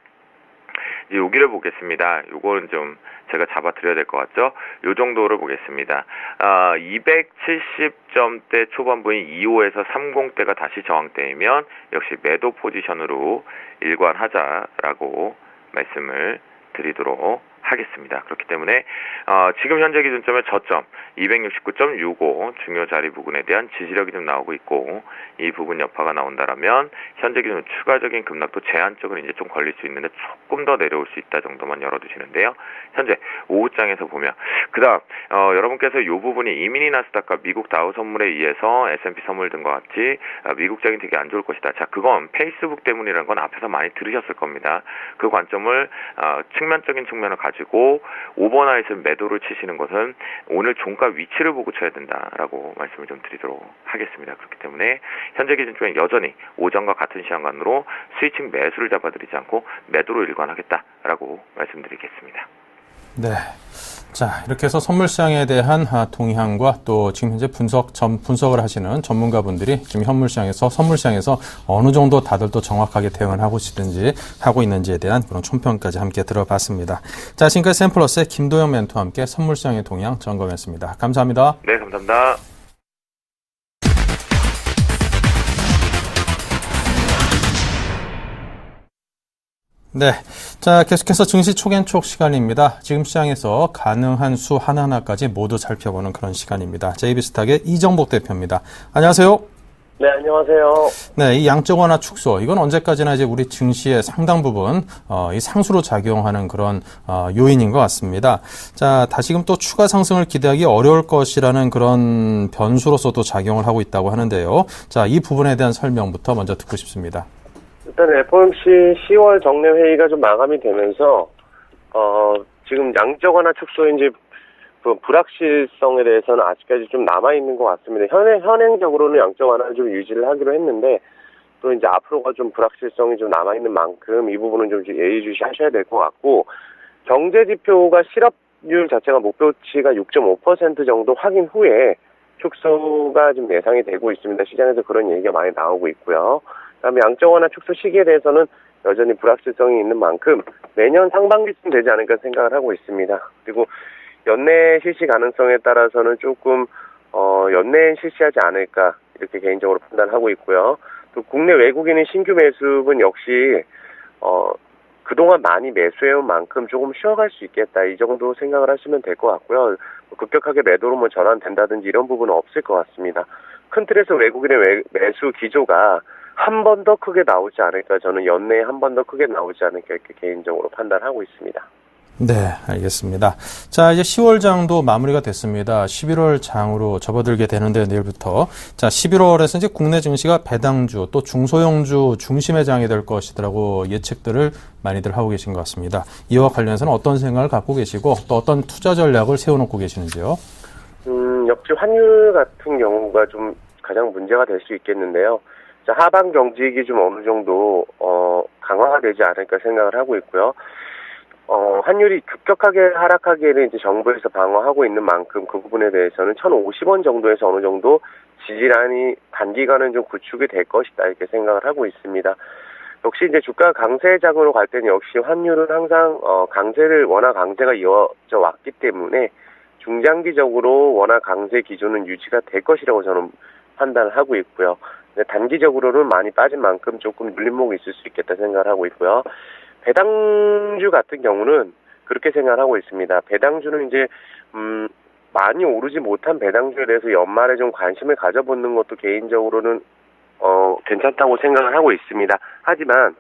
이제 여기를 보겠습니다. 요거는 좀 제가 잡아드려야 될 것 같죠? 요 정도를 보겠습니다. 270점대 초반부인 25에서 30대가 다시 저항대이면 역시 매도 포지션으로 일관하자라고 말씀을 드리도록 하겠습니다. 그렇기 때문에 지금 현재 기준점의 저점 269.65 중요 자리 부분에 대한 지지력이 좀 나오고 있고 이 부분 여파가 나온다라면 현재 기준 추가적인 급락도 제한적으로 이제 좀 걸릴 수 있는데 조금 더 내려올 수 있다 정도만 열어두시는데요. 현재 오후장에서 보면 그다음 여러분께서 이 부분이 이민희 나스닥과 미국 다우 선물에 의해서 S&P 선물 든 것 같이 미국장이 되게 안 좋을 것이다. 자, 그건 페이스북 때문이라는 건 앞에서 많이 들으셨을 겁니다. 그 관점을 측면적인 측면을 가지고 오버나잇을 매도를 치시는 것은 오늘 종가 위치를 보고 쳐야 된다라고 말씀을 좀 드리도록 하겠습니다. 그렇기 때문에 현재 기준 중에 여전히 오전과 같은 시간간으로 스위칭 매수를 잡아드리지 않고 매도로 일관하겠다라고 말씀드리겠습니다. 네. 자, 이렇게 해서 선물 시장에 대한 동향과 또 지금 현재 분석을 하시는 전문가분들이 지금 선물 시장에서 어느 정도 다들 또 정확하게 대응을 하고 있는지에 대한 그런 총평까지 함께 들어봤습니다. 자, 지금까지 샘플러스의 김도영 멘토와 함께 선물 시장의 동향 점검했습니다. 감사합니다. 네, 감사합니다. 네. 자, 계속해서 증시 촉앤촉 시간입니다. 지금 시장에서 가능한 수 하나하나까지 모두 살펴보는 그런 시간입니다. JB스탁의 이정복 대표입니다. 안녕하세요. 네, 안녕하세요. 네, 이 양적 완화 축소, 이건 언제까지나 이제 우리 증시의 상당 부분, 이 상수로 작용하는 그런, 요인인 것 같습니다. 자, 다시금 또 추가 상승을 기대하기 어려울 것이라는 그런 변수로서도 작용을 하고 있다고 하는데요. 자, 이 부분에 대한 설명부터 먼저 듣고 싶습니다. 일단 FOMC 10월 정례 회의가 좀 마감이 되면서 지금 양적 완화 축소인지 불확실성에 대해서는 아직까지 좀 남아 있는 것 같습니다. 현행적으로는 양적 완화를 좀 유지를 하기로 했는데 또 이제 앞으로가 좀 불확실성이 좀 남아 있는 만큼 이 부분은 좀 예의주시하셔야 될 것 같고, 경제 지표가 실업률 자체가 목표치가 6.5% 정도 확인 후에 축소가 좀 예상이 되고 있습니다. 시장에서 그런 얘기가 많이 나오고 있고요. 그다음에 양적 완화 축소 시기에 대해서는 여전히 불확실성이 있는 만큼 내년 상반기쯤 되지 않을까 생각을 하고 있습니다. 그리고 연내 실시 가능성에 따라서는 조금 연내엔 실시하지 않을까 이렇게 개인적으로 판단하고 있고요. 또 국내 외국인의 신규 매수분 역시 그동안 많이 매수해온 만큼 조금 쉬어갈 수 있겠다, 이 정도 생각을 하시면 될 것 같고요. 급격하게 매도로 뭐 전환된다든지 이런 부분은 없을 것 같습니다. 큰 틀에서 외국인의 매수 기조가 한 번 더 크게 나오지 않을까, 저는 연내에 한 번 더 크게 나오지 않을까 이렇게 개인적으로 판단하고 있습니다. 네, 알겠습니다. 자, 이제 10월 장도 마무리가 됐습니다. 11월 장으로 접어들게 되는데요, 내일부터. 자, 11월에서 이제 국내 증시가 배당주 또 중소형주 중심의 장이 될 것이라고 예측들을 많이들 하고 계신 것 같습니다. 이와 관련해서는 어떤 생각을 갖고 계시고 또 어떤 투자 전략을 세워놓고 계시는지요? 역시 환율 같은 경우가 좀 가장 문제가 될 수 있겠는데요. 자, 하방 경직이 좀 어느 정도 강화가 되지 않을까 생각을 하고 있고요. 환율이 급격하게 하락하기에는 이제 정부에서 방어하고 있는 만큼 그 부분에 대해서는 1,050원 정도에서 어느 정도 지지란이 단기간은 좀 구축이 될 것이다 이렇게 생각을 하고 있습니다. 역시 이제 주가 강세장으로 갈 때는 역시 환율은 항상 워낙 강세가 이어져 왔기 때문에 중장기적으로 워낙 강세 기조는 유지가 될 것이라고 저는 판단을 하고 있고요. 단기적으로는 많이 빠진 만큼 조금 눌림목이 있을 수 있겠다 생각을 하고 있고요. 배당주 같은 경우는 그렇게 생각하고 있습니다. 배당주는 이제 많이 오르지 못한 배당주에 대해서 연말에 좀 관심을 가져보는 것도 개인적으로는 괜찮다고 생각을 하고 있습니다. 하지만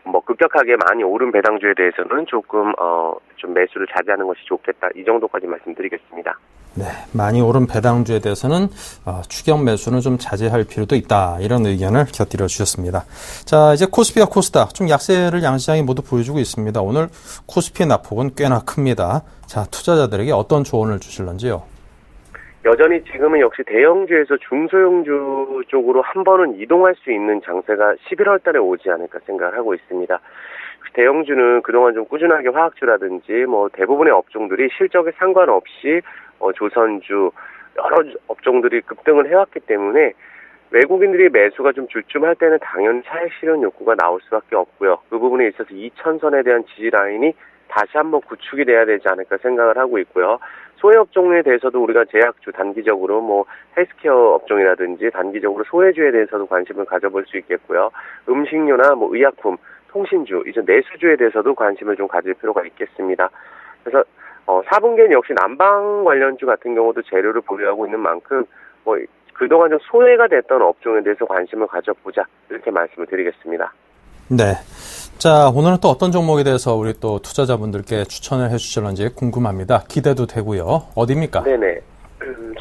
뭐 급격하게 많이 오른 배당주에 대해서는 조금 좀 매수를 자제하는 것이 좋겠다, 이 정도까지 말씀드리겠습니다. 네, 많이 오른 배당주에 대해서는 추격 매수는 좀 자제할 필요도 있다, 이런 의견을 곁들여 주셨습니다. 자, 이제 코스피와 코스닥 좀 약세를 양시장이 모두 보여주고 있습니다. 오늘 코스피의 낙폭은 꽤나 큽니다. 자, 투자자들에게 어떤 조언을 주실런지요? 여전히 지금은 역시 대형주에서 중소형주 쪽으로 한 번은 이동할 수 있는 장세가 11월 달에 오지 않을까 생각을 하고 있습니다. 대형주는 그동안 좀 꾸준하게 화학주라든지 뭐 대부분의 업종들이 실적에 상관없이 조선주 여러 업종들이 급등을 해왔기 때문에 외국인들이 매수가 좀 주춤할 때는 당연히 차익 실현 욕구가 나올 수밖에 없고요. 그 부분에 있어서 2,000선에 대한 지지 라인이 다시 한번 구축이 돼야 되지 않을까 생각을 하고 있고요. 소외 업종에 대해서도 우리가 제약주 단기적으로 뭐 헬스케어 업종이라든지 단기적으로 소외주에 대해서도 관심을 가져볼 수 있겠고요. 음식료나 뭐 의약품, 통신주, 이제 내수주에 대해서도 관심을 좀 가질 필요가 있겠습니다. 그래서 4분기에는 역시 난방 관련주 같은 경우도 재료를 보유하고 있는 만큼 뭐 그동안 좀 소외가 됐던 업종에 대해서 관심을 가져보자, 이렇게 말씀을 드리겠습니다. 네. 자, 오늘은 또 어떤 종목에 대해서 우리 또 투자자분들께 추천을 해주실런지 궁금합니다. 기대도 되고요. 어디입니까? 네네.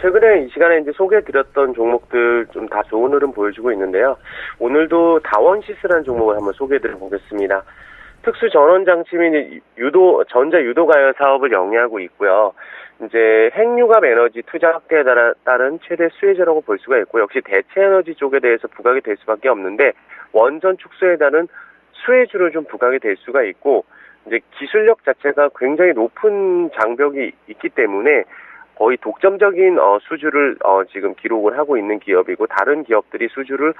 최근에 이 시간에 이제 소개해드렸던 종목들 좀 다 좋은 흐름 보여주고 있는데요. 오늘도 다원시스라는 종목을 한번 소개해드려보겠습니다. 특수 전원 장치 및 전자 유도 가열 사업을 영위하고 있고요. 이제 핵융합 에너지 투자 확대에 따른 최대 수혜자라고 볼 수가 있고, 역시 대체 에너지 쪽에 대해서 부각이 될 수밖에 없는데 원전 축소에 따른 수혜주로 좀 부각이 될 수가 있고, 이제 기술력 자체가 굉장히 높은 장벽이 있기 때문에 거의 독점적인 수주를 지금 기록을 하고 있는 기업이고, 다른 기업들이 수주를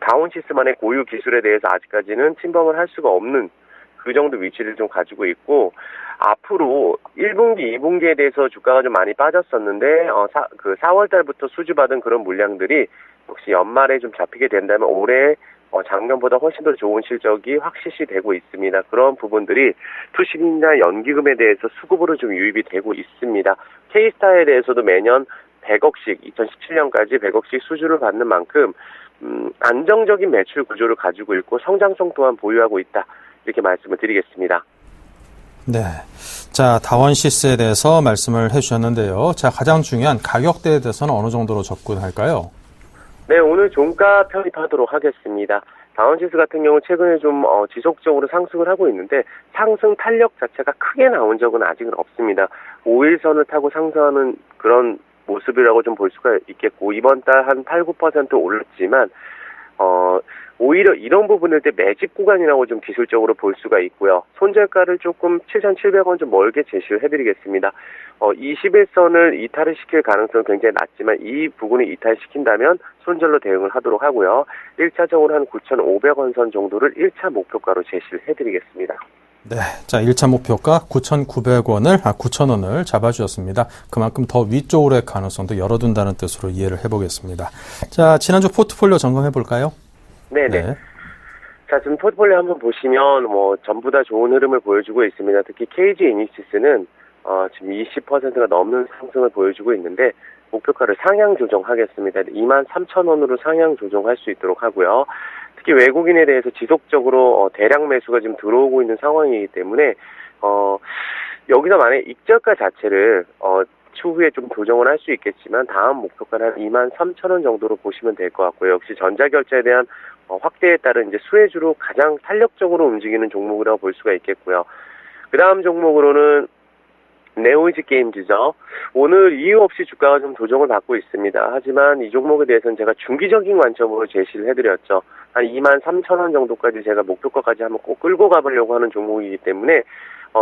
다원시스만의 고유 기술에 대해서 아직까지는 침범을 할 수가 없는 그 정도 위치를 좀 가지고 있고, 앞으로 1분기, 2분기에 대해서 주가가 좀 많이 빠졌었는데 4월 달부터 수주받은 그런 물량들이 역시 연말에 좀 잡히게 된다면 올해 작년보다 훨씬 더 좋은 실적이 확실시 되고 있습니다. 그런 부분들이 투신이나 연기금에 대해서 수급으로 좀 유입이 되고 있습니다. K스타에 대해서도 매년 100억씩 2017년까지 100억씩 수주를 받는 만큼 안정적인 매출 구조를 가지고 있고 성장성 또한 보유하고 있다. 이렇게 말씀을 드리겠습니다. 네. 자, 다원시스에 대해서 말씀을 해주셨는데요. 자, 가장 중요한 가격대에 대해서는 어느 정도로 접근할까요? 네, 오늘 종가 편입하도록 하겠습니다. 다원시스 같은 경우 최근에 좀 지속적으로 상승을 하고 있는데 상승 탄력 자체가 크게 나온 적은 아직은 없습니다. 5일선을 타고 상승하는 그런 모습이라고 좀 볼 수가 있겠고 이번 달 한 8, 9% 올랐지만 오히려 이런 부분일 때 매집 구간이라고 좀 기술적으로 볼 수가 있고요. 손절가를 조금 7,700원 좀 멀게 제시를 해드리겠습니다. 21선을 이탈을 시킬 가능성은 굉장히 낮지만 이 부분을 이탈시킨다면 손절로 대응을 하도록 하고요. 1차적으로 한 9,500원 선 정도를 1차 목표가로 제시를 해드리겠습니다. 네. 자, 1차 목표가 9,900원을 잡아주셨습니다. 그만큼 더 위쪽으로의 가능성도 열어둔다는 뜻으로 이해를 해보겠습니다. 자, 지난주 포트폴리오 점검해볼까요? 네네. 네. 자, 지금 포트폴리오 한번 보시면 전부 다 좋은 흐름을 보여주고 있습니다. 특히 KG 이니시스는 지금 20%가 넘는 상승을 보여주고 있는데 목표가를 상향 조정하겠습니다. 23,000원으로 상향 조정할 수 있도록 하고요. 특히 외국인에 대해서 지속적으로 대량 매수가 지금 들어오고 있는 상황이기 때문에 여기서 만약에 익절가 자체를 추후에 좀 조정을 할 수 있겠지만 다음 목표가는 한 23,000원 정도로 보시면 될 것 같고요. 역시 전자결제에 대한 확대에 따른 이제 수혜주로 가장 탄력적으로 움직이는 종목이라고 볼 수가 있겠고요. 그 다음 종목으로는 네오이즈 게임즈죠. 오늘 이유 없이 주가가 좀 조정을 받고 있습니다. 하지만 이 종목에 대해서는 제가 중기적인 관점으로 제시를 해드렸죠. 한 23,000원 정도까지 제가 목표가까지 한번 꼭 끌고 가보려고 하는 종목이기 때문에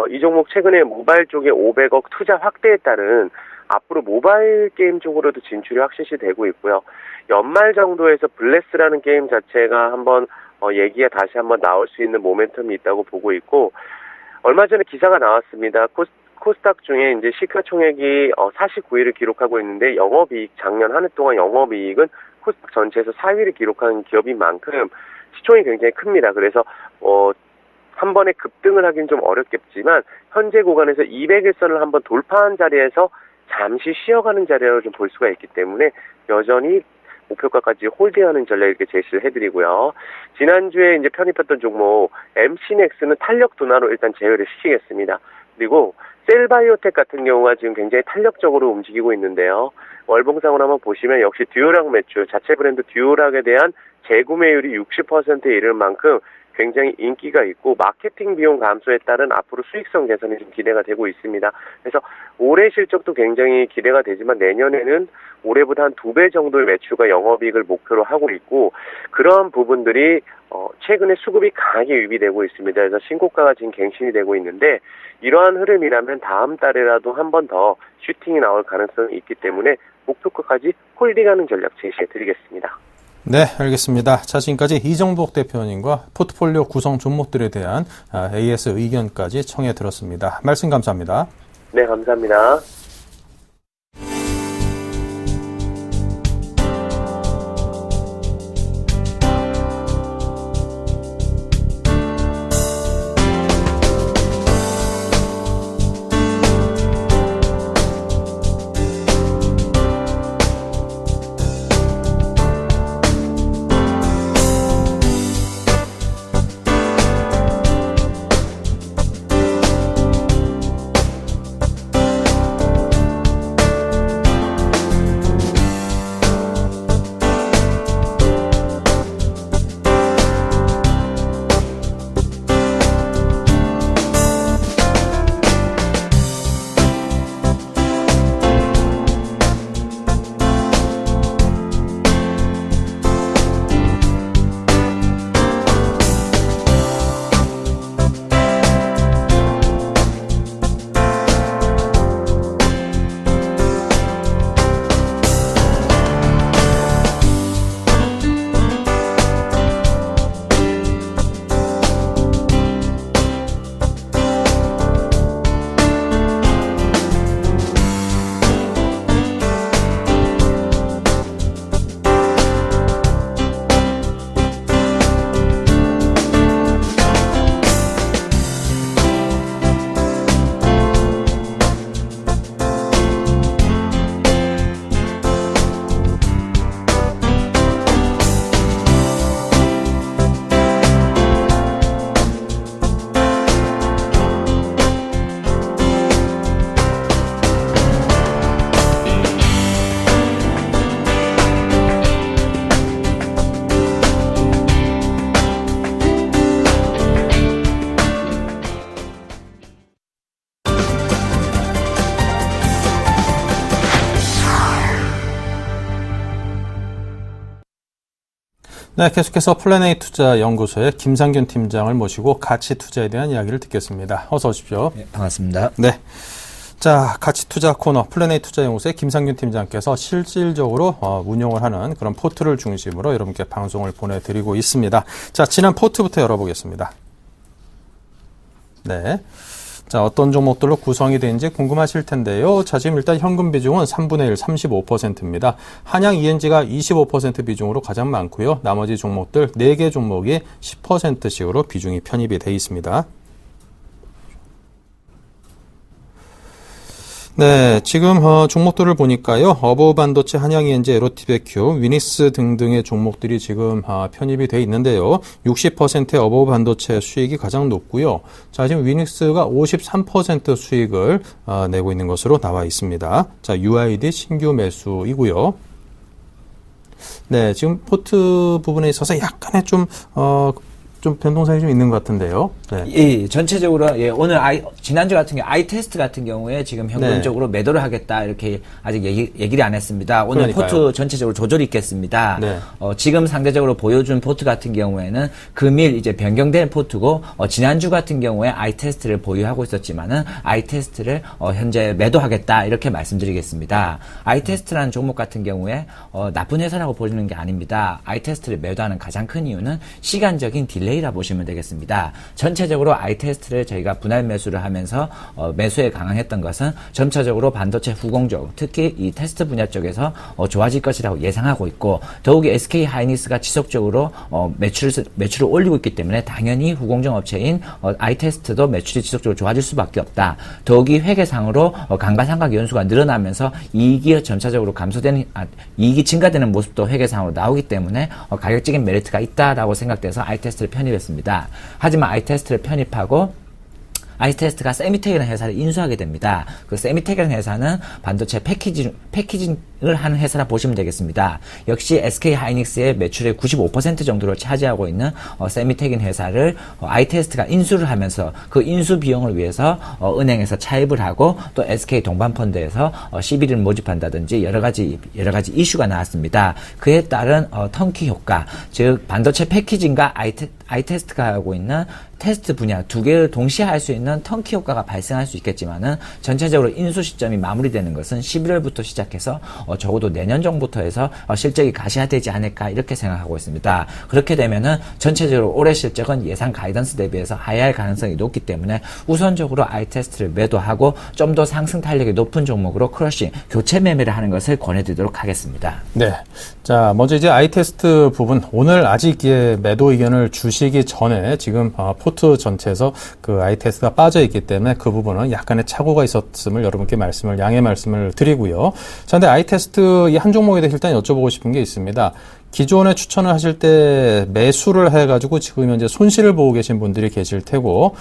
이 종목 최근에 모바일 쪽에 500억 투자 확대에 따른 앞으로 모바일 게임 쪽으로도 진출이 확실시 되고 있고요. 연말 정도에서 블레스라는 게임 자체가 한번 얘기가 다시 한번 나올 수 있는 모멘텀이 있다고 보고 있고 얼마 전에 기사가 나왔습니다. 코스닥 중에 이제 시가총액이 49위를 기록하고 있는데 영업이익 작년 한 해 동안 영업이익은 코스닥 전체에서 4위를 기록한 기업인 만큼 시총이 굉장히 큽니다. 그래서 한 번에 급등을 하긴 좀 어렵겠지만 현재 구간에서 200일선을 한번 돌파한 자리에서 잠시 쉬어가는 자리라고 좀 볼 수가 있기 때문에 여전히 목표가까지 홀딩하는 전략 이렇게 제시를 해드리고요. 지난주에 이제 편입했던 종목 MC넥스는 탄력 둔화로 일단 제외를 시키겠습니다. 그리고 셀바이오텍 같은 경우가 지금 굉장히 탄력적으로 움직이고 있는데요. 월봉상으로 한번 보시면 역시 듀오락 매출, 자체 브랜드 듀오락에 대한 재구매율이 60%에 이를 만큼 굉장히 인기가 있고 마케팅 비용 감소에 따른 앞으로 수익성 개선이 좀 기대가 되고 있습니다. 그래서 올해 실적도 굉장히 기대가 되지만 내년에는 올해보다 한 2배 정도의 매출과 영업이익을 목표로 하고 있고 그런 부분들이 최근에 수급이 강하게 유입되고 있습니다. 그래서 신고가가 지금 갱신이 되고 있는데 이러한 흐름이라면 다음 달에라도 한 번 더 슈팅이 나올 가능성이 있기 때문에 목표가까지 홀딩하는 전략 제시해드리겠습니다. 네, 알겠습니다. 자, 지금까지 이정복 대표님과 포트폴리오 구성 종목들에 대한 AS 의견까지 청해 들었습니다. 말씀 감사합니다. 네, 감사합니다. 네, 계속해서 플래네이 투자 연구소의 김상균 팀장을 모시고 가치 투자에 대한 이야기를 듣겠습니다. 어서 오십시오. 네, 반갑습니다. 네. 자, 가치 투자 코너 플래네이 투자 연구소의 김상균 팀장께서 실질적으로 운용을 하는 그런 포트를 중심으로 여러분께 방송을 보내드리고 있습니다. 자, 지난 포트부터 열어보겠습니다. 네. 자, 어떤 종목들로 구성이 되는지 궁금하실 텐데요. 자, 지금 일단 현금 비중은 3분의 1, 35%입니다. 한양 ENG가 25% 비중으로 가장 많고요. 나머지 종목들 4개 종목이 10%씩으로 비중이 편입이 되어 있습니다. 네, 지금 종목들을 보니까요. 어버브 반도체, 한양 ENG, 에로티베큐, 위닉스 등등의 종목들이 지금 편입이 돼 있는데요. 60%의 어버브 반도체 수익이 가장 높고요. 자, 지금 위닉스가 53% 수익을 내고 있는 것으로 나와 있습니다. 자, UID 신규 매수이고요. 네, 지금 포트 부분에 있어서 약간의 좀 변동성이 좀 있는 것 같은데요. 네. 예, 전체적으로, 예, 오늘 지난주 같은 경우, 아이테스트 같은 경우에 지금 현금적으로 매도를 하겠다, 이렇게 아직 얘기를 안 했습니다. 오늘 그러니까요. 포트 전체적으로 조절이 있겠습니다. 네. 지금 상대적으로 보여준 포트 같은 경우에는 금일 이제 변경된 포트고, 지난주 같은 경우에 아이테스트를 보유하고 있었지만은, 아이테스트를, 현재 매도하겠다, 이렇게 말씀드리겠습니다. 아이테스트라는 종목 같은 경우에, 나쁜 회사라고 보시는 게 아닙니다. 아이테스트를 매도하는 가장 큰 이유는 시간적인 딜레이라 보시면 되겠습니다. 전체적으로 아이테스트를 저희가 분할 매수를 하면서 매수에 강행했던 것은 점차적으로 반도체 후공정, 특히 이 테스트 분야 쪽에서 좋아질 것이라고 예상하고 있고, 더욱이 SK 하이닉스가 지속적으로 매출을 올리고 있기 때문에 당연히 후공정 업체인 아이테스트도 매출이 지속적으로 좋아질 수밖에 없다. 더욱이 회계상으로 감가상각 연수가 늘어나면서 이익이 점차적으로 감소되는 이익이 증가되는 모습도 회계상으로 나오기 때문에 가격적인 메리트가 있다라고 생각돼서 아이테스트를 편입했습니다. 하지만 아이테스트를 편입하고 아이테스트가 세미텍이라는 회사를 인수하게 됩니다. 그 세미텍이라는 회사는 반도체 패키징을 하는 회사라 보시면 되겠습니다. 역시 SK 하이닉스의 매출의 95% 정도를 차지하고 있는 세미텍인 회사를 아이테스트가 인수를 하면서 그 인수 비용을 위해서 은행에서 차입을 하고 또 SK 동반펀드에서 CB를 모집한다든지 여러 가지 이슈가 나왔습니다. 그에 따른 턴키 효과, 즉 반도체 패키징과 아이테스트가 하고 있는 테스트 분야 두 개를 동시에 할 수 있는 턴키 효과가 발생할 수 있겠지만은 전체적으로 인수 시점이 마무리되는 것은 11월부터 시작해서 적어도 내년 정도부터 해서 실적이 가시화되지 않을까 이렇게 생각하고 있습니다. 그렇게 되면은 전체적으로 올해 실적은 예상 가이던스 대비해서 하회할 가능성이 높기 때문에 우선적으로 아이테스트를 매도하고 좀 더 상승 탄력이 높은 종목으로 크러싱, 교체 매매를 하는 것을 권해드리도록 하겠습니다. 네. 자, 먼저 이제 아이테스트 부분, 오늘 아직 매도 의견을 주시기 전에 지금 포트 전체에서 그 아이테스트가 빠져 있기 때문에 그 부분은 약간의 착오가 있었음을 여러분께 양해 말씀을 드리고요. 자, 근데 아이테스트 이 한 종목에 대해서 일단 여쭤보고 싶은 게 있습니다. 기존에 추천을 하실 때 매수를 해가지고 지금 현재 손실을 보고 계신 분들이 계실 테고,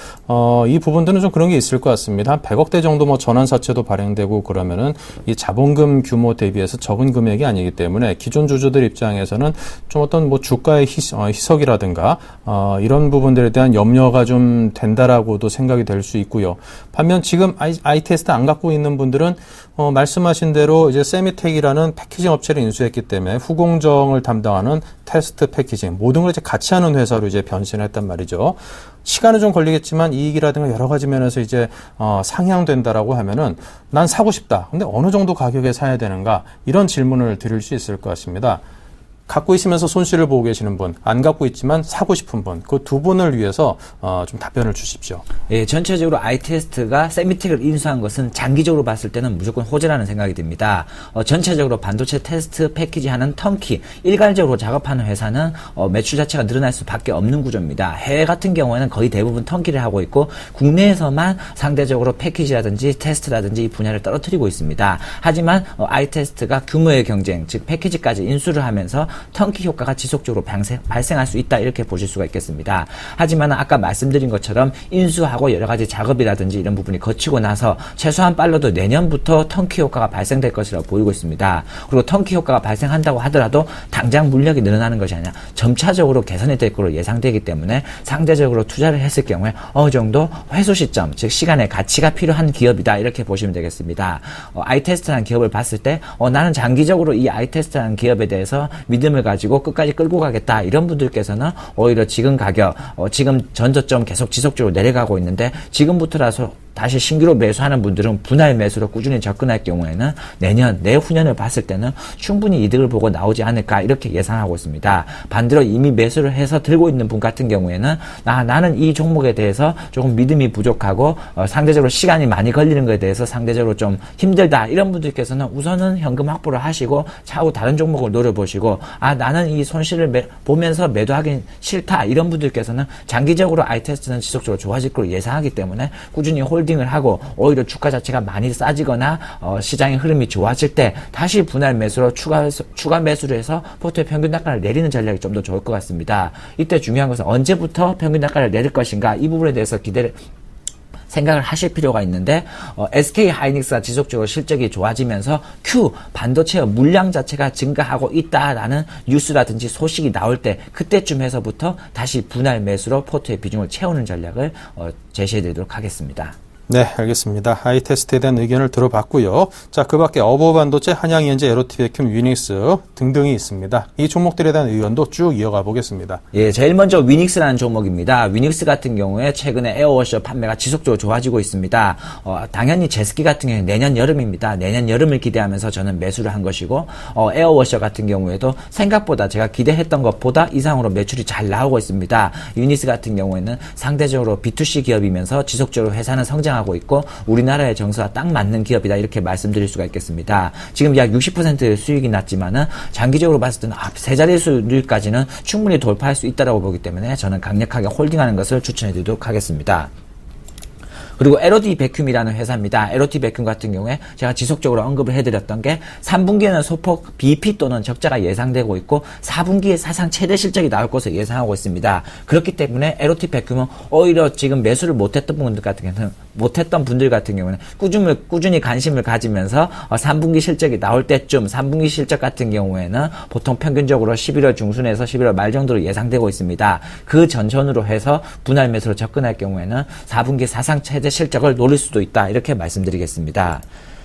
이 부분들은 좀 그런 게 있을 것 같습니다. 한 100억대 정도 뭐 전환사채도 발행되고 그러면은 이 자본금 규모 대비해서 적은 금액이 아니기 때문에 기존 주주들 입장에서는 좀 어떤 뭐 주가의 희석이라든가, 이런 부분들에 대한 염려가 좀 된다라고도 생각이 될 수 있고요. 반면 지금 아이테스트 안 갖고 있는 분들은 말씀하신 대로 이제 세미텍이라는 패키징 업체를 인수했기 때문에 후공정을 담당하는 테스트 패키징 모든 걸 이제 같이 하는 회사로 이제 변신했단 말이죠. 시간은 좀 걸리겠지만 이익이라든가 여러 가지 면에서 이제 상향된다라고 하면은 난 사고 싶다. 근데 어느 정도 가격에 사야 되는가? 이런 질문을 드릴 수 있을 것 같습니다. 갖고 있으면서 손실을 보고 계시는 분, 안 갖고 있지만 사고 싶은 분, 그 두 분을 위해서 좀 답변을 주십시오. 예, 전체적으로 아이테스트가 세미텍을 인수한 것은 장기적으로 봤을 때는 무조건 호재라는 생각이 듭니다. 전체적으로 반도체 테스트 패키지 하는 턴키, 일괄적으로 작업하는 회사는 매출 자체가 늘어날 수밖에 없는 구조입니다. 해외 같은 경우에는 거의 대부분 턴키를 하고 있고 국내에서만 상대적으로 패키지라든지 테스트라든지 이 분야를 떨어뜨리고 있습니다. 하지만 아이테스트가 규모의 경쟁, 즉 패키지까지 인수를 하면서 턴키 효과가 지속적으로 발생할 수 있다 이렇게 보실 수가 있겠습니다. 하지만 아까 말씀드린 것처럼 인수하고 여러 가지 작업이라든지 이런 부분이 거치고 나서 최소한 빨라도 내년부터 턴키 효과가 발생될 것이라고 보이고 있습니다. 그리고 턴키 효과가 발생한다고 하더라도 당장 물력이 늘어나는 것이 아니라 점차적으로 개선이 될 것으로 예상되기 때문에 상대적으로 투자를 했을 경우에 어느 정도 회수 시점, 즉 시간의 가치가 필요한 기업이다 이렇게 보시면 되겠습니다. 아이테스트라는 기업을 봤을 때 나는 장기적으로 이 아이테스트라는 기업에 대해서 믿을 믿음을 가지고 끝까지 끌고 가겠다 이런 분들께서는 오히려 지금 가격, 지금 전저점 계속 지속적으로 내려가고 있는데 지금부터라서 다시 신규로 매수하는 분들은 분할 매수로 꾸준히 접근할 경우에는 내년, 내후년을 봤을 때는 충분히 이득을 보고 나오지 않을까 이렇게 예상하고 있습니다. 반대로 이미 매수를 해서 들고 있는 분 같은 경우에는 나는 이 종목에 대해서 조금 믿음이 부족하고 상대적으로 시간이 많이 걸리는 것에 대해서 상대적으로 좀 힘들다 이런 분들께서는 우선은 현금 확보를 하시고 차후 다른 종목을 노려보시고 나는 이 손실을 보면서 매도하기 싫다 이런 분들께서는 장기적으로 아이테스트는 지속적으로 좋아질 걸로 예상하기 때문에 꾸준히 홀딩을 하고 오히려 주가 자체가 많이 싸지거나 시장의 흐름이 좋아질 때 다시 분할 매수로 추가 매수를 해서 포트의 평균 단가를 내리는 전략이 좀 더 좋을 것 같습니다. 이때 중요한 것은 언제부터 평균 단가를 내릴 것인가 이 부분에 대해서 생각을 하실 필요가 있는데 SK 하이닉스가 지속적으로 실적이 좋아지면서 Q 반도체의 물량 자체가 증가하고 있다라는 뉴스라든지 소식이 나올 때 그때쯤에서부터 다시 분할 매수로 포트의 비중을 채우는 전략을 제시해 드리도록 하겠습니다. 네, 알겠습니다. 아이테스트에 대한 의견을 들어봤고요. 자, 그 밖에 어버반도체, 한양현재, 에로티베큐, 유닉스 등등이 있습니다. 이 종목들에 대한 의견도 쭉 이어가 보겠습니다. 예, 제일 먼저 위닉스라는 종목입니다. 위닉스 같은 경우에 최근에 에어워셔 판매가 지속적으로 좋아지고 있습니다. 당연히 제스키 같은 경우에 내년 여름입니다. 내년 여름을 기대하면서 저는 매수를 한 것이고 에어워셔 같은 경우에도 생각보다 제가 기대했던 것보다 이상으로 매출이 잘 나오고 있습니다. 유닉스 같은 경우에는 상대적으로 B2C 기업이면서 지속적으로 회사는 성장하고 있고 우리나라의 정서와 딱 맞는 기업이다 이렇게 말씀드릴 수가 있겠습니다. 지금 약 60% 수익이 났지만은 장기적으로 봤을 때는 세 자릿수까지는 충분히 돌파할 수 있다고 보기 때문에 저는 강력하게 홀딩하는 것을 추천해 드리도록 하겠습니다. 그리고 LOD 베큐이라는 회사입니다. LOD 베큐 같은 경우에 제가 지속적으로 언급을 해드렸던 게 3분기에는 소폭 BP 또는 적자가 예상되고 있고 4분기에 사상 최대 실적이 나올 것을 예상하고 있습니다. 그렇기 때문에 LOD 베큐는 오히려 지금 매수를 못했던 분들 같은 경우는 꾸준히 관심을 가지면서 3분기 실적이 나올 때쯤 3분기 실적 같은 경우에는 보통 평균적으로 11월 중순에서 11월 말 정도로 예상되고 있습니다. 그 전선으로 해서 분할 매수로 접근할 경우에는 4분기 사상 최대 실적을 노릴 수도 있다 이렇게 말씀드리겠습니다.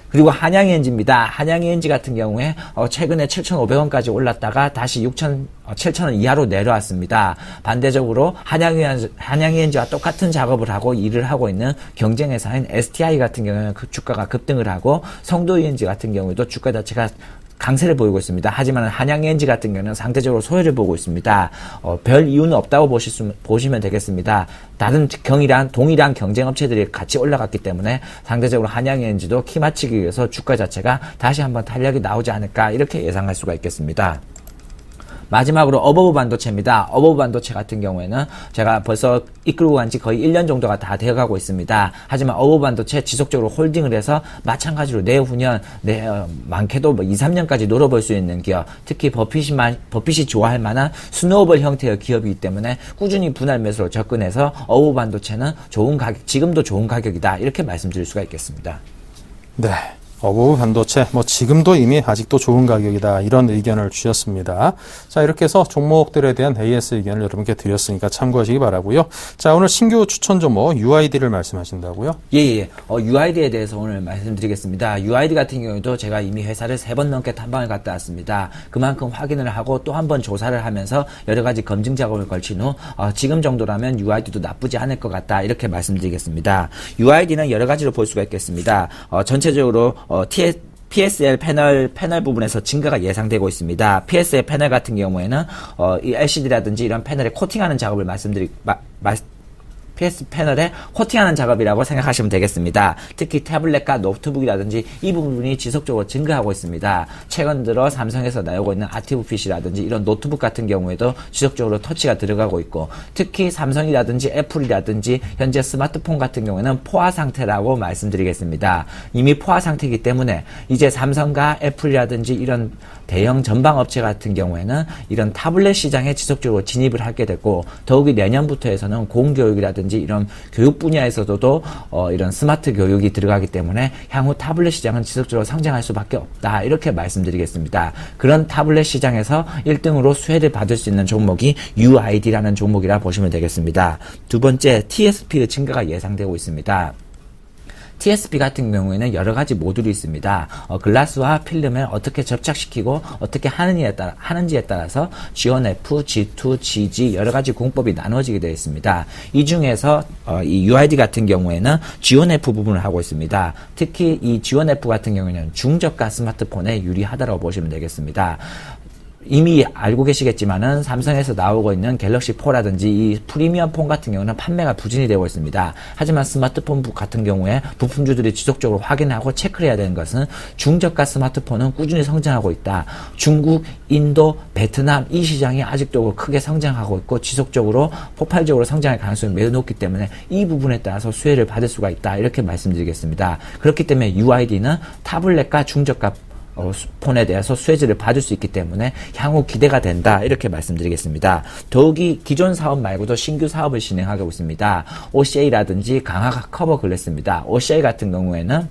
그리고 한양ENG입니다. 한양ENG 같은 경우에 최근에 7,500원까지 올랐다가 다시 7,000원 이하로 내려왔습니다. 반대적으로 한양ENG와 똑같은 작업을 하고 일을 하고 있는 경쟁회사인 STI 같은 경우에는 그 주가가 급등을 하고 성도ENG 같은 경우에도 주가 자체가 강세를 보이고 있습니다. 하지만 한양ENG 같은 경우는 상대적으로 소외를 보고 있습니다. 별 이유는 없다고 보시면 되겠습니다. 다른 동일한 경쟁업체들이 같이 올라갔기 때문에 상대적으로 한양ENG도 키 맞추기 위해서 주가 자체가 다시 한번 탄력이 나오지 않을까 이렇게 예상할 수가 있겠습니다. 마지막으로 어버브 반도체입니다. 어버브 반도체 같은 경우에는 제가 벌써 이끌고 간 지 거의 1년 정도가 다 되어가고 있습니다. 하지만 어버브 반도체 지속적으로 홀딩을 해서 마찬가지로 내후년 많게도 2, 3년까지 노려볼 수 있는 기업, 특히 버핏이 좋아할 만한 스노우볼 형태의 기업이기 때문에 꾸준히 분할 매수로 접근해서 어버브 반도체는 좋은 가격, 지금도 좋은 가격이다 이렇게 말씀드릴 수가 있겠습니다. 네. 어버브 반도체, 지금도 이미 아직도 좋은 가격이다. 이런 의견을 주셨습니다. 자, 이렇게 해서 종목들에 대한 AS 의견을 여러분께 드렸으니까 참고하시기 바라고요. 자, 오늘 신규 추천 종목 UID를 말씀하신다고요? 예. UID에 대해서 오늘 말씀드리겠습니다. UID 같은 경우도 제가 이미 회사를 3번 넘게 탐방을 갔다 왔습니다. 그만큼 확인을 하고 또 한 번 조사를 하면서 여러 가지 검증 작업을 걸친 후 지금 정도라면 UID도 나쁘지 않을 것 같다. 이렇게 말씀드리겠습니다. UID는 여러 가지로 볼 수가 있겠습니다. 전체적으로 PSL 패널 부분에서 증가가 예상되고 있습니다. PSL 패널 같은 경우에는 이 LCD라든지 이런 패널에 코팅하는 작업을 PS 패널에 코팅하는 작업이라고 생각하시면 되겠습니다. 특히 태블릿과 노트북이라든지 이 부분이 지속적으로 증가하고 있습니다. 최근 들어 삼성에서 나오고 있는 아티브 PC라든지 이런 노트북 같은 경우에도 지속적으로 터치가 들어가고 있고 특히 삼성이라든지 애플이라든지 현재 스마트폰 같은 경우에는 포화 상태라고 말씀드리겠습니다. 이미 포화 상태이기 때문에 이제 삼성과 애플이라든지 이런 대형 전방 업체 같은 경우에는 이런 타블렛 시장에 지속적으로 진입을 하게 됐고 더욱이 내년부터 해서는 공교육이라든지 이런 교육 분야에서도 이런 스마트 교육이 들어가기 때문에 향후 타블렛 시장은 지속적으로 성장할 수밖에 없다 이렇게 말씀드리겠습니다. 그런 타블렛 시장에서 1등으로 수혜를 받을 수 있는 종목이 UID라는 종목이라 보시면 되겠습니다. 두 번째 TSP의 증가가 예상되고 있습니다. TSP 같은 경우에는 여러 가지 모듈이 있습니다. 글라스와 필름을 어떻게 접착시키고 어떻게 하는지에 따라서 G1F, G2, GG 여러 가지 공법이 나눠지게 되어 있습니다. 이 중에서 이 UID 같은 경우에는 G1F 부분을 하고 있습니다. 특히 이 G1F 같은 경우에는 중저가 스마트폰에 유리하다고 보시면 되겠습니다. 이미 알고 계시겠지만은 삼성에서 나오고 있는 갤럭시 4라든지 이 프리미엄 폰 같은 경우는 판매가 부진이 되고 있습니다. 하지만 스마트폰 같은 경우에 부품주들이 지속적으로 확인하고 체크를 해야 되는 것은 중저가 스마트폰은 꾸준히 성장하고 있다. 중국, 인도, 베트남 이 시장이 아직도 크게 성장하고 있고 지속적으로 폭발적으로 성장할 가능성이 매우 높기 때문에 이 부분에 따라서 수혜를 받을 수가 있다. 이렇게 말씀드리겠습니다. 그렇기 때문에 UID는 타블렛과 중저가 폰에 대해서 수혜지를 받을 수 있기 때문에 향후 기대가 된다 이렇게 말씀드리겠습니다. 더욱이 기존 사업 말고도 신규 사업을 진행하고 있습니다. OCA라든지 강화 커버 글래스입니다. OCA 같은 경우에는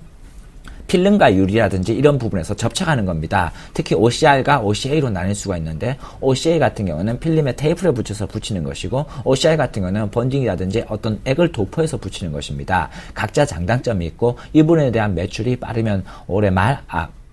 필름과 유리라든지 이런 부분에서 접착하는 겁니다. 특히 OCR과 OCA로 나뉠 수가 있는데 OCA 같은 경우는 필름에 테이프를 붙여서 붙이는 것이고 OCR 같은 경우는 번딩이라든지 어떤 액을 도포해서 붙이는 것입니다. 각자 장단점이 있고 이 부분에 대한 매출이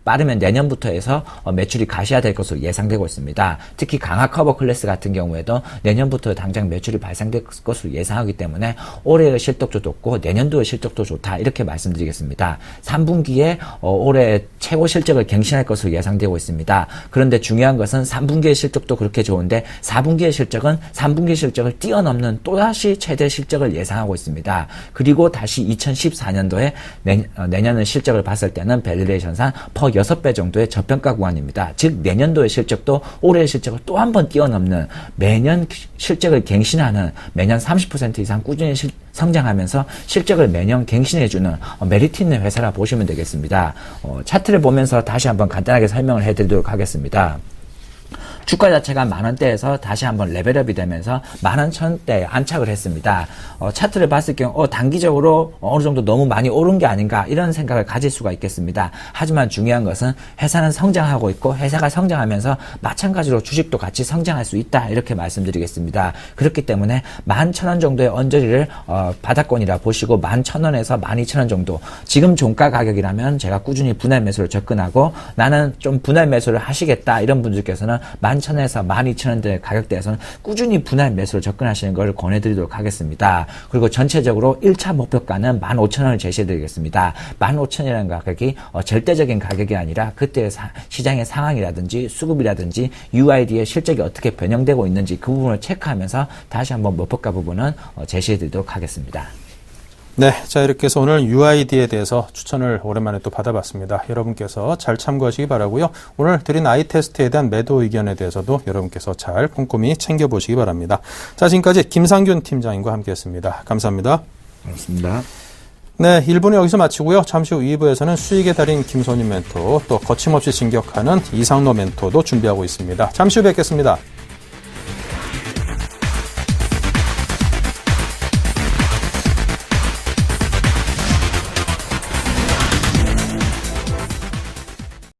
빠르면 내년부터 해서 매출이 가시화될 것으로 예상되고 있습니다. 특히 강화 커버 클래스 같은 경우에도 내년부터 당장 매출이 발생될 것으로 예상하기 때문에 올해의 실적도 좋고 내년도의 실적도 좋다 이렇게 말씀드리겠습니다. 3분기에 올해 최고 실적을 갱신할 것으로 예상되고 있습니다. 그런데 중요한 것은 3분기의 실적도 그렇게 좋은데 4분기의 실적은 3분기 실적을 뛰어넘는 또다시 최대 실적을 예상하고 있습니다. 그리고 다시 2014년도에 내년의 실적을 봤을 때는 밸류에이션상 퍼 6배 정도의 저평가 구간입니다. 즉 내년도의 실적도 올해의 실적을 또 한 번 뛰어넘는 매년 실적을 갱신하는 매년 30% 이상 꾸준히 성장하면서 실적을 매년 갱신해주는 메리트 있는 회사라 보시면 되겠습니다. 차트를 보면서 다시 한번 간단하게 설명을 해드리도록 하겠습니다. 주가 자체가 만원대에서 다시 한번 레벨업이 되면서 11,000원대에 안착을 했습니다. 차트를 봤을 경우 단기적으로 어느 정도 너무 많이 오른 게 아닌가 이런 생각을 가질 수가 있겠습니다. 하지만 중요한 것은 회사는 성장하고 있고 회사가 성장하면서 마찬가지로 주식도 같이 성장할 수 있다 이렇게 말씀드리겠습니다. 그렇기 때문에 11,000원 정도의 언저리를 바닥권이라 보시고 11,000원에서 12,000원 정도 지금 종가 가격이라면 제가 꾸준히 분할 매수를 접근하고 나는 좀 분할 매수를 하시겠다 이런 분들께서는 11,000원에서 12,000원대 가격대에서는 꾸준히 분할 매수를 접근하시는 것을 권해드리도록 하겠습니다. 그리고 전체적으로 1차 목표가는 15,000원을 제시해드리겠습니다. 15,000원이라는 가격이 절대적인 가격이 아니라 그때의 시장의 상황이라든지 수급이라든지 UID의 실적이 어떻게 변형되고 있는지 그 부분을 체크하면서 다시 한번 목표가 부분은 제시해드리도록 하겠습니다. 네, 자 이렇게 해서 오늘 UID에 대해서 추천을 오랜만에 또 받아봤습니다. 여러분께서 잘 참고하시기 바라고요. 오늘 드린 아이테스트에 대한 매도 의견에 대해서도 여러분께서 잘 꼼꼼히 챙겨보시기 바랍니다. 자, 지금까지 김상균 팀장님과 함께했습니다. 감사합니다. 고맙습니다. 네, 1부는 여기서 마치고요. 잠시 후 2부에서는 수익의 달인 김선임 멘토 또 거침없이 진격하는 이상로 멘토도 준비하고 있습니다. 잠시 후 뵙겠습니다.